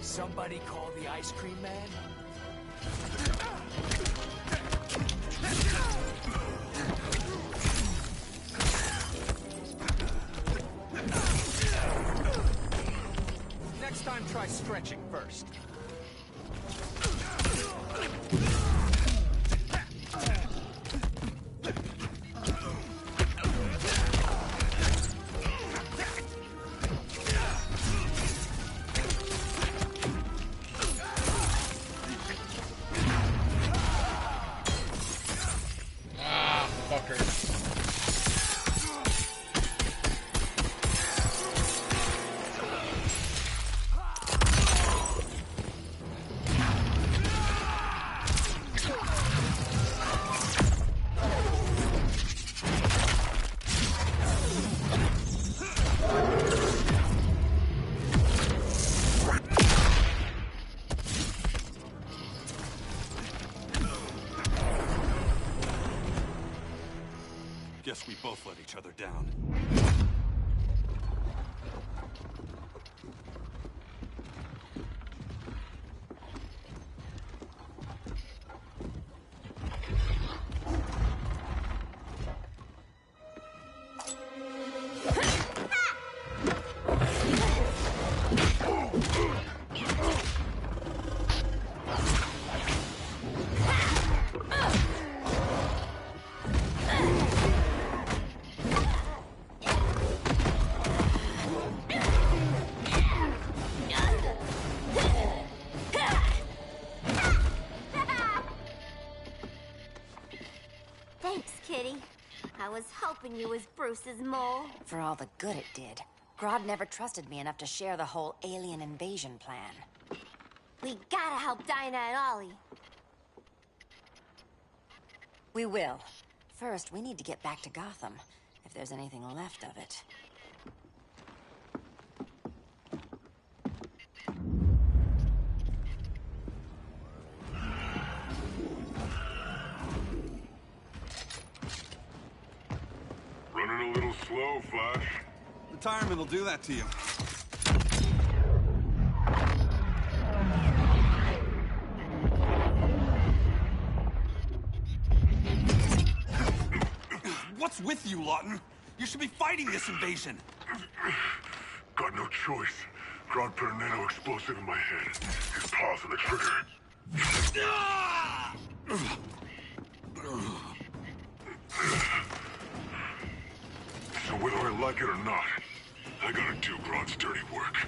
Somebody call the ice cream man? Next time, try stretching first. Guess we both let each other down. was hoping you was Bruce's mole. For all the good it did. Grodd never trusted me enough to share the whole alien invasion plan. We gotta help Dinah and Ollie. We will. First, we need to get back to Gotham, if there's anything left of it. Running a little slow, Flash. Retirement will do that to you. What's with you, Lawton? You should be fighting this invasion. Got no choice. Grodd put a nano explosive in my head. His paws on the trigger. So whether I like it or not, I gotta do Grodd's dirty work.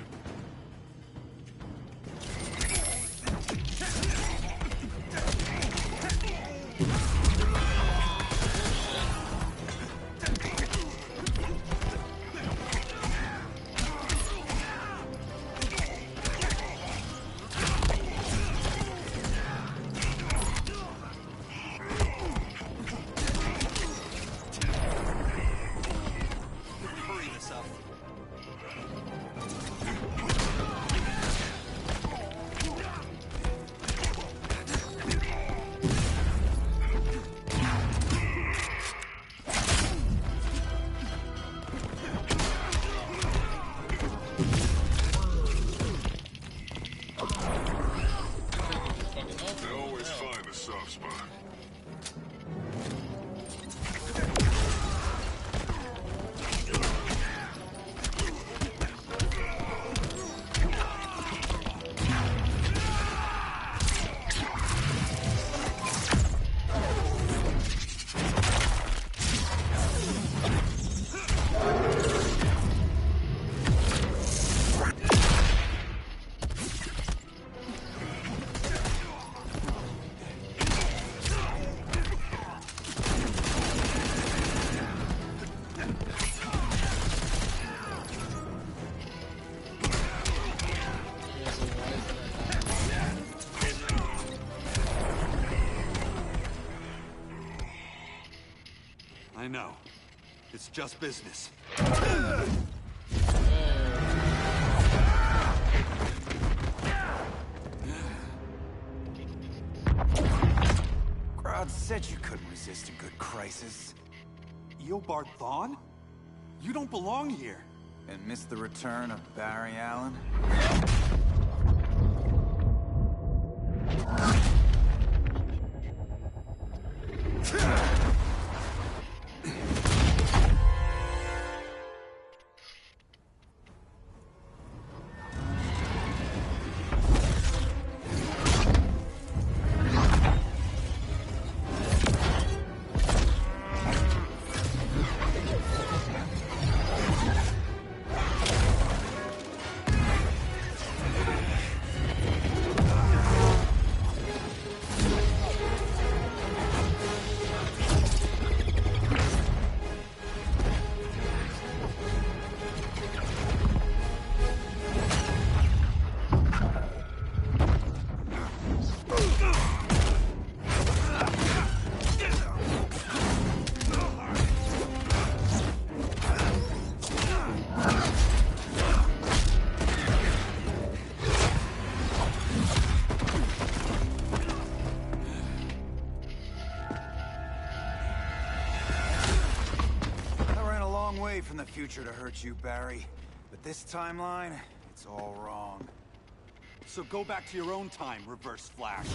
I know. It's just business. Grodd said you couldn't resist a good crisis. Eobard Thawne? You don't belong here. And miss the return of Barry Allen? From the future to hurt you, Barry. But this timeline, it's all wrong. So go back to your own time, Reverse Flash.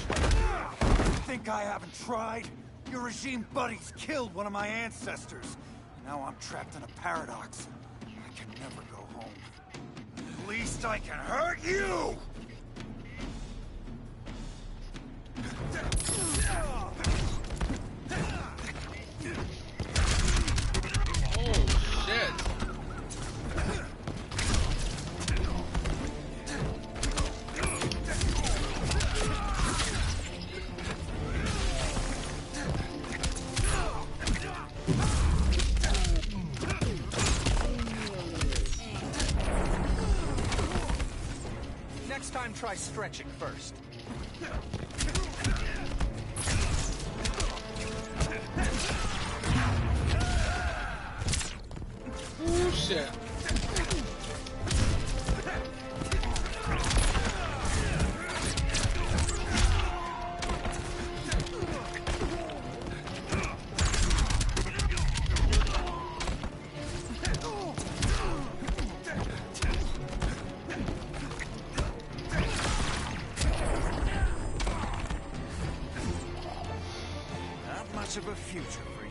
Think I haven't tried? Your regime buddies killed one of my ancestors. Now I'm trapped in a paradox. I can never go home. At least I can hurt you! time try stretching first. Oh shit. Not much of a future for you.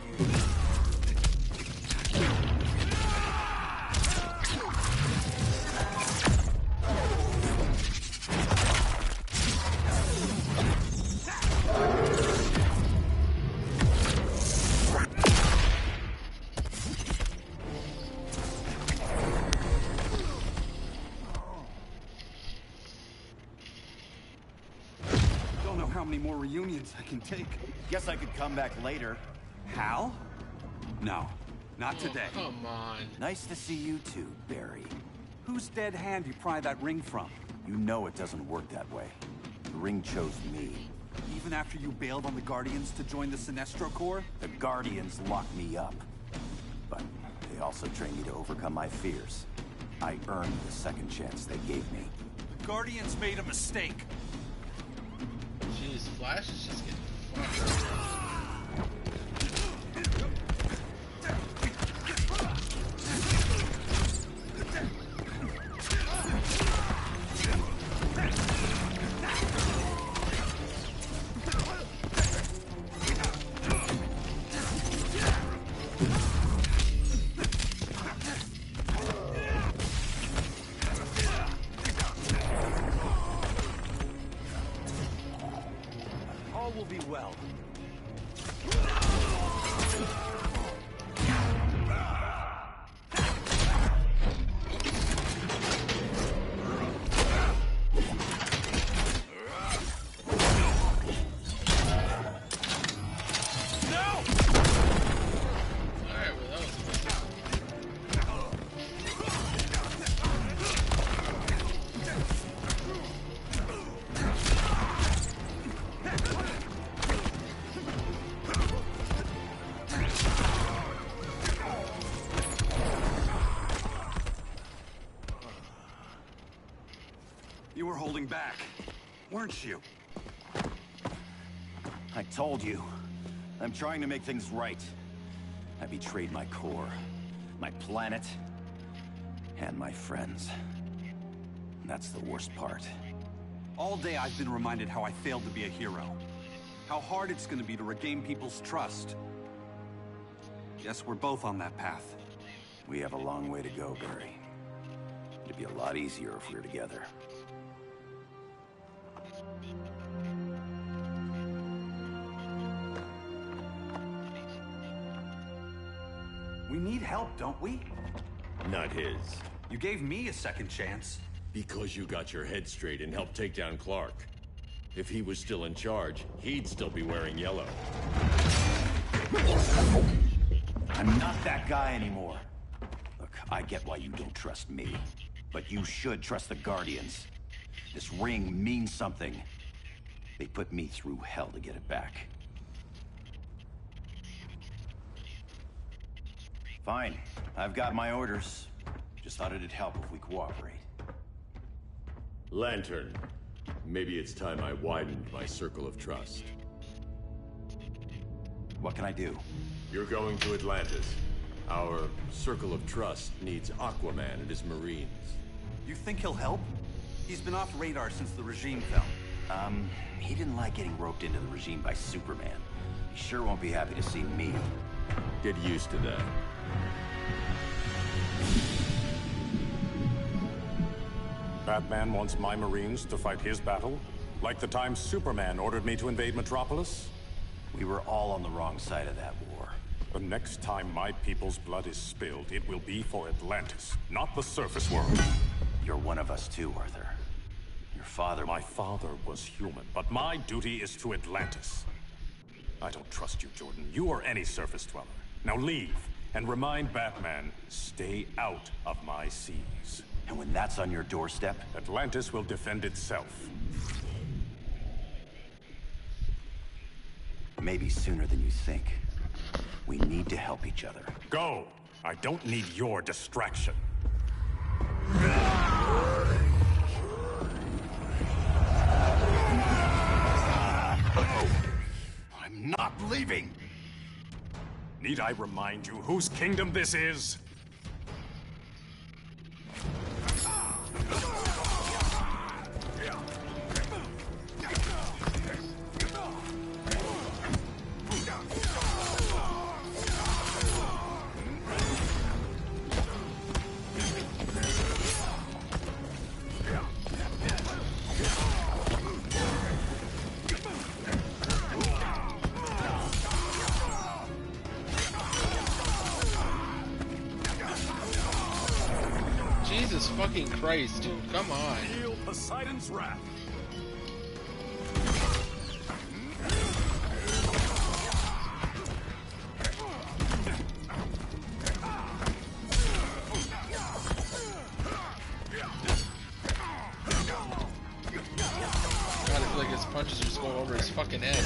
Don't know how many more reunions I can take. Guess I could come back later. Hal? No, not today. Oh, come on. Nice to see you too, Barry. Whose dead hand you pry that ring from? You know it doesn't work that way. The ring chose me. Even after you bailed on the Guardians to join the Sinestro Corps? The Guardians locked me up. But they also trained me to overcome my fears. I earned the second chance they gave me. The Guardians made a mistake. Jeez, Flash is just getting fucked. All will be well. You were holding back, weren't you? I told you. I'm trying to make things right. I betrayed my core, my planet, and my friends. That's the worst part. All day I've been reminded how I failed to be a hero. How hard it's gonna be to regain people's trust. Guess we're both on that path. We have a long way to go, Barry. It'd be a lot easier if we were together. We need help, don't we? Not his. You gave me a second chance. Because you got your head straight and helped take down Clark. If he was still in charge, he'd still be wearing yellow. I'm not that guy anymore. Look, I get why you don't trust me. But you should trust the Guardians. This ring means something. They put me through hell to get it back. Fine. I've got my orders. Just thought it'd help if we cooperate. Lantern. Maybe it's time I widened my circle of trust. What can I do? You're going to Atlantis. Our circle of trust needs Aquaman and his Marines. You think he'll help? He's been off radar since the regime fell. He didn't like getting roped into the regime by Superman. He sure won't be happy to see me. Get used to that. Batman wants my Marines to fight his battle? Like the time Superman ordered me to invade Metropolis? We were all on the wrong side of that war. The next time my people's blood is spilled, it will be for Atlantis, not the surface world. You're one of us too, Arthur. Your father... My father was human, but my duty is to Atlantis. I don't trust you, Jordan. You or any surface dweller. Now leave, and remind Batman, stay out of my seas. And when that's on your doorstep... Atlantis will defend itself. Maybe sooner than you think. We need to help each other. Go! I don't need your distraction. I'm not leaving! Need I remind you whose kingdom this is? Jesus fucking Christ, dude, come on. Feel Poseidon's wrath. God, I feel like his punches are just going over his fucking head.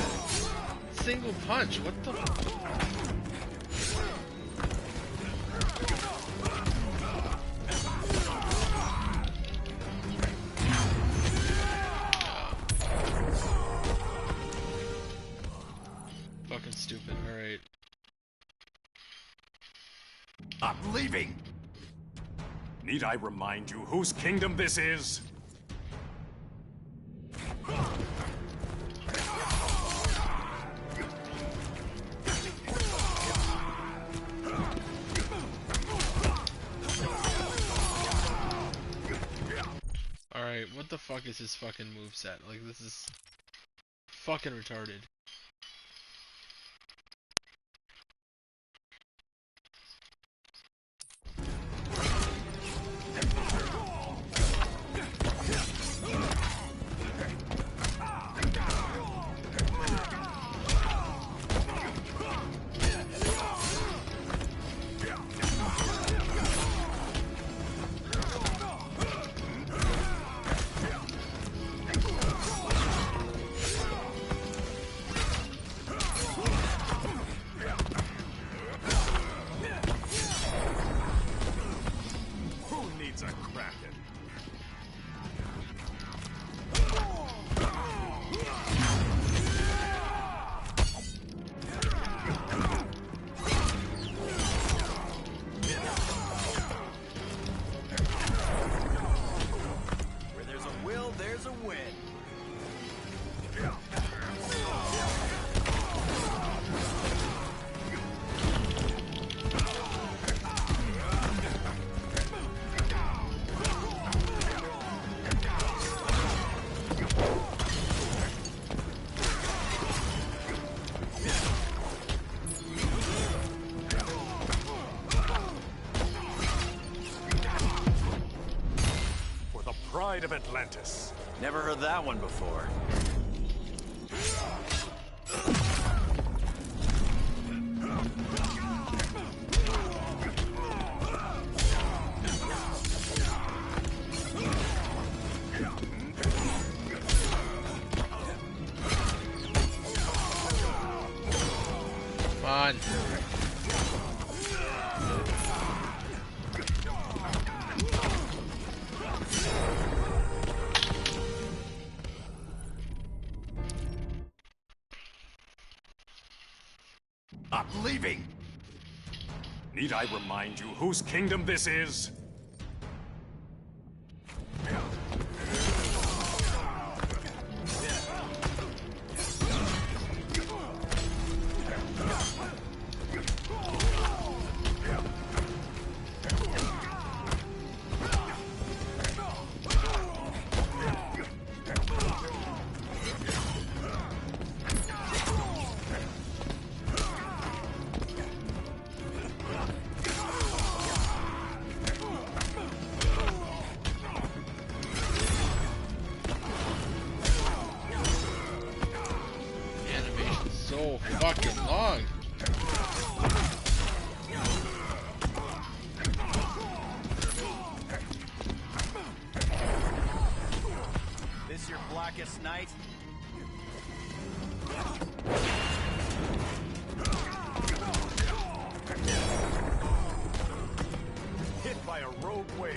Single punch, what the fucking stupid, alright. I'm leaving! Need I remind you whose kingdom this is? Alright, what the fuck is his fucking moveset? Like, this is fucking retarded. Pride of Atlantis. Never heard that one before. Come on. I'm leaving! Need I remind you whose kingdom this is? So fucking long. blackest night? Hit by a rogue wave.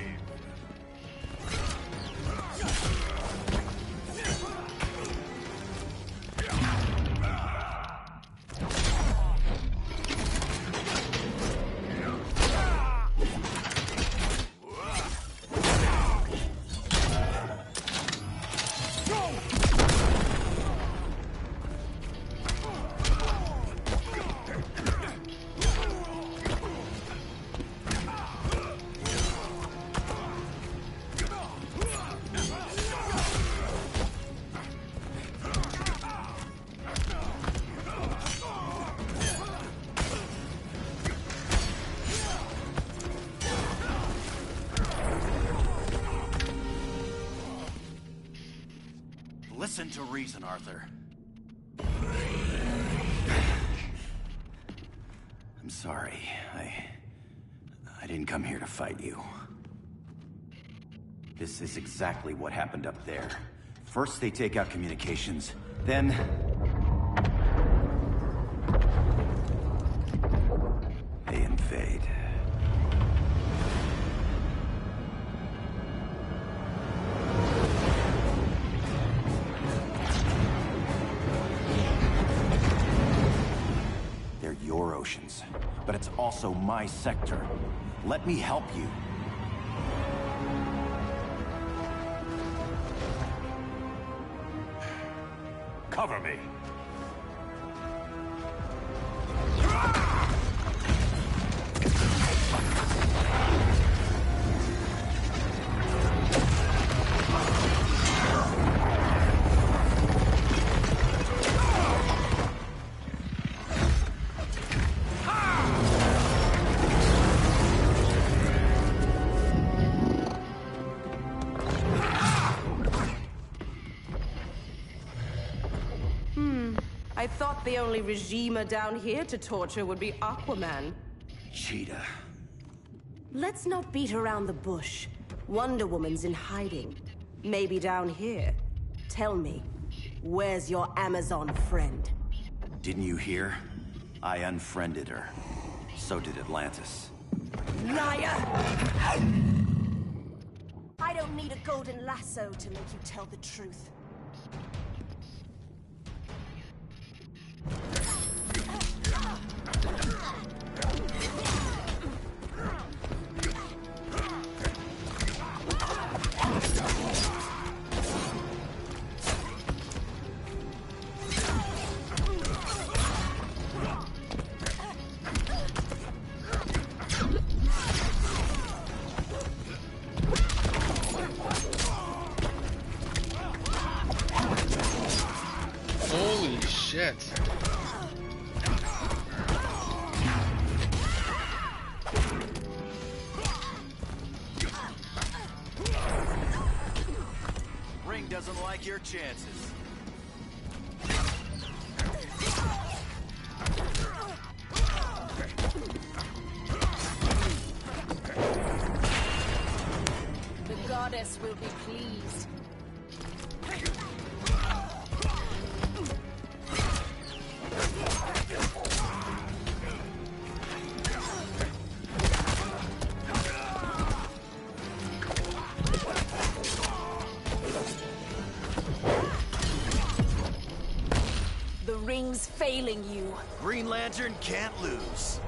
Listen to reason, Arthur. I'm sorry. I didn't come here to fight you. This is exactly what happened up there. First they take out communications, then... they invade. They're your oceans, but it's also my sector. Let me help you. Cover me. I thought the only regimer down here to torture would be Aquaman. Cheetah. Let's not beat around the bush. Wonder Woman's in hiding. Maybe down here. Tell me, where's your Amazon friend? Didn't you hear? I unfriended her. So did Atlantis. Liar! I don't need a golden lasso to make you tell the truth. Holy shit. Ring doesn't like your chances. The goddess will be pleased. The ring's failing you. Green Lantern can't lose.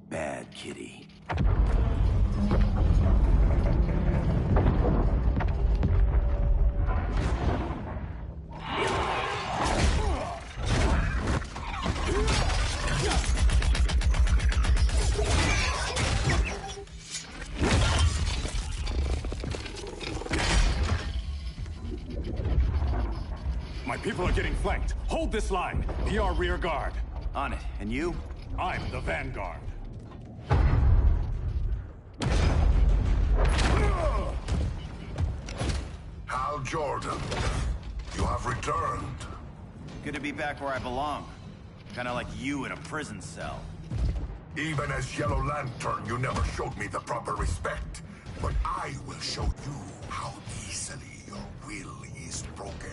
Bad kitty. My people are getting flanked. Hold this line. PR rear guard. On it. And you? I'm the Vanguard. Hal Jordan, you have returned. Good to be back where I belong. Kinda like you in a prison cell. Even as Yellow Lantern, you never showed me the proper respect. But I will show you how easily your will is broken.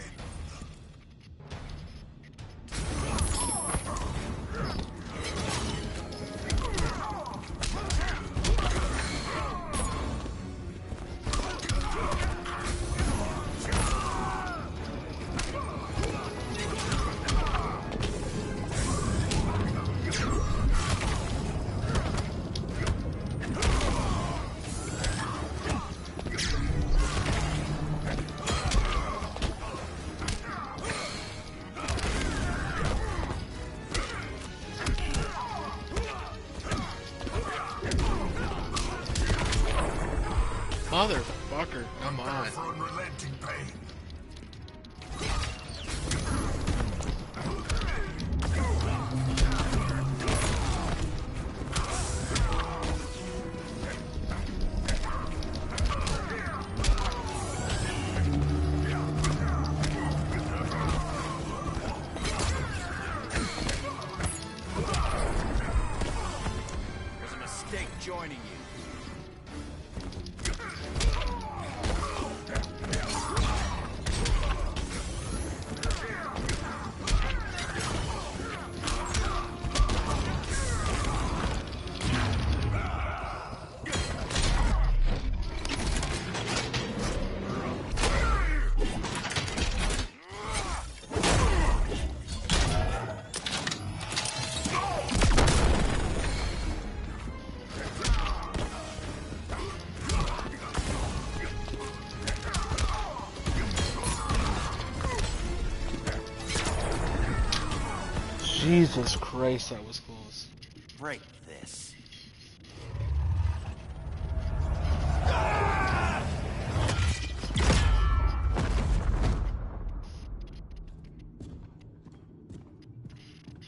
Motherfucker, come on. For unrelenting pain. There's a mistake joining you. Jesus Christ, that was close. Break this.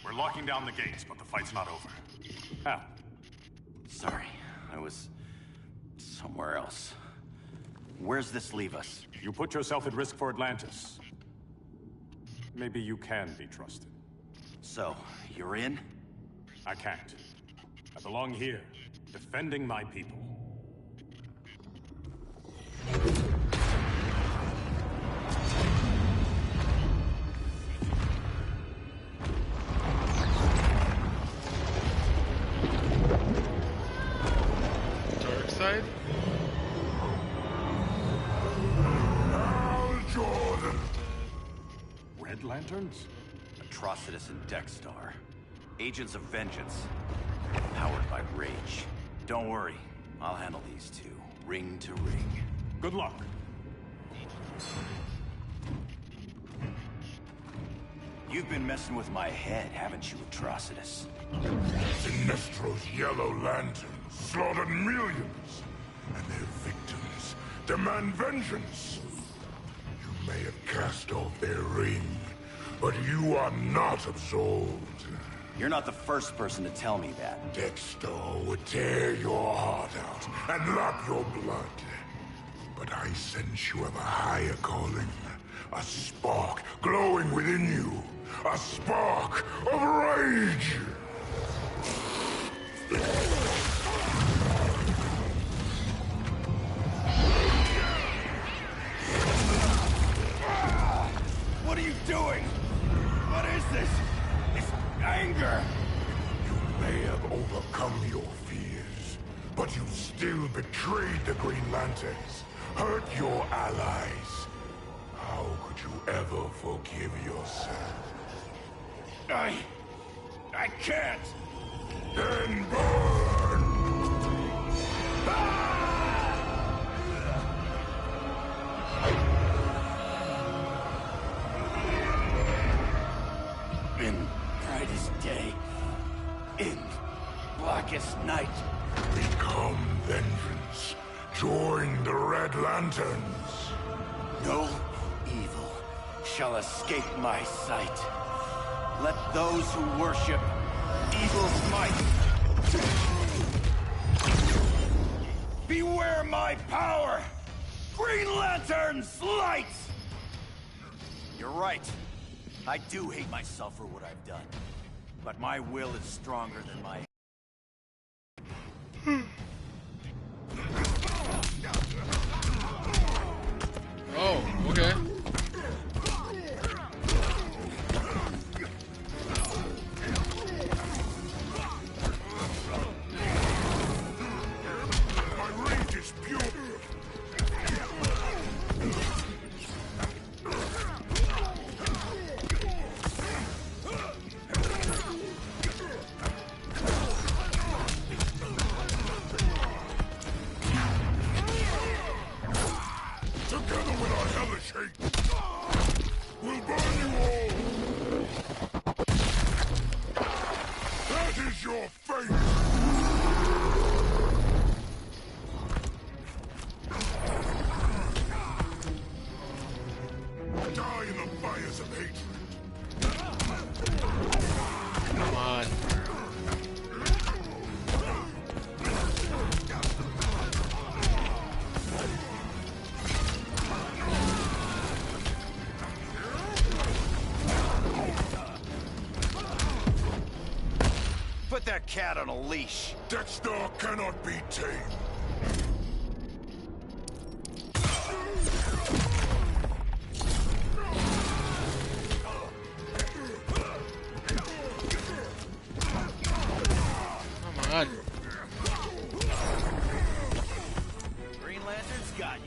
We're locking down the gates, but the fight's not over. Hal. Sorry, I was somewhere else. Where's this leave us? You put yourself at risk for Atlantis. Maybe you can be trusted. So, you're in? I can't. I belong here, defending my people. Dark side? Hal Jordan. Red Lanterns? Atrocitus and Dexstar. Agents of Vengeance. Powered by rage. Don't worry, I'll handle these two, ring to ring. Good luck. You've been messing with my head, haven't you, Atrocitus? Sinestro's Yellow Lanterns slaughtered millions, and their victims demand vengeance. You may have cast off their ring, but you are not absolved. You're not the first person to tell me that. Dexter would tear your heart out and lap your blood. But I sense you have a higher calling. A spark glowing within you. A spark of rage! What are you doing? What is this? It's anger! You may have overcome your fears, but you still betrayed the Green Lanterns, hurt your allies. How could you ever forgive yourself? I can't! Then burn! In brightest day, in blackest night. Become vengeance. Join the Red Lanterns. No evil shall escape my sight. Let those who worship evil's might. Beware my power! Green Lantern's light! You're right. I do hate myself for what I've done. But my will is stronger than my... Oh, okay. My rage is pure. Together with our hellish hate, we'll burn you all! That is your fate! Die in the fires of hatred! Come on. Put that cat on a leash. Dexter cannot be tamed. Come on. Green Lantern's got you.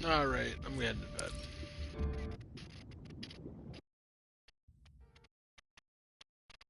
Alright, I'm heading to bed.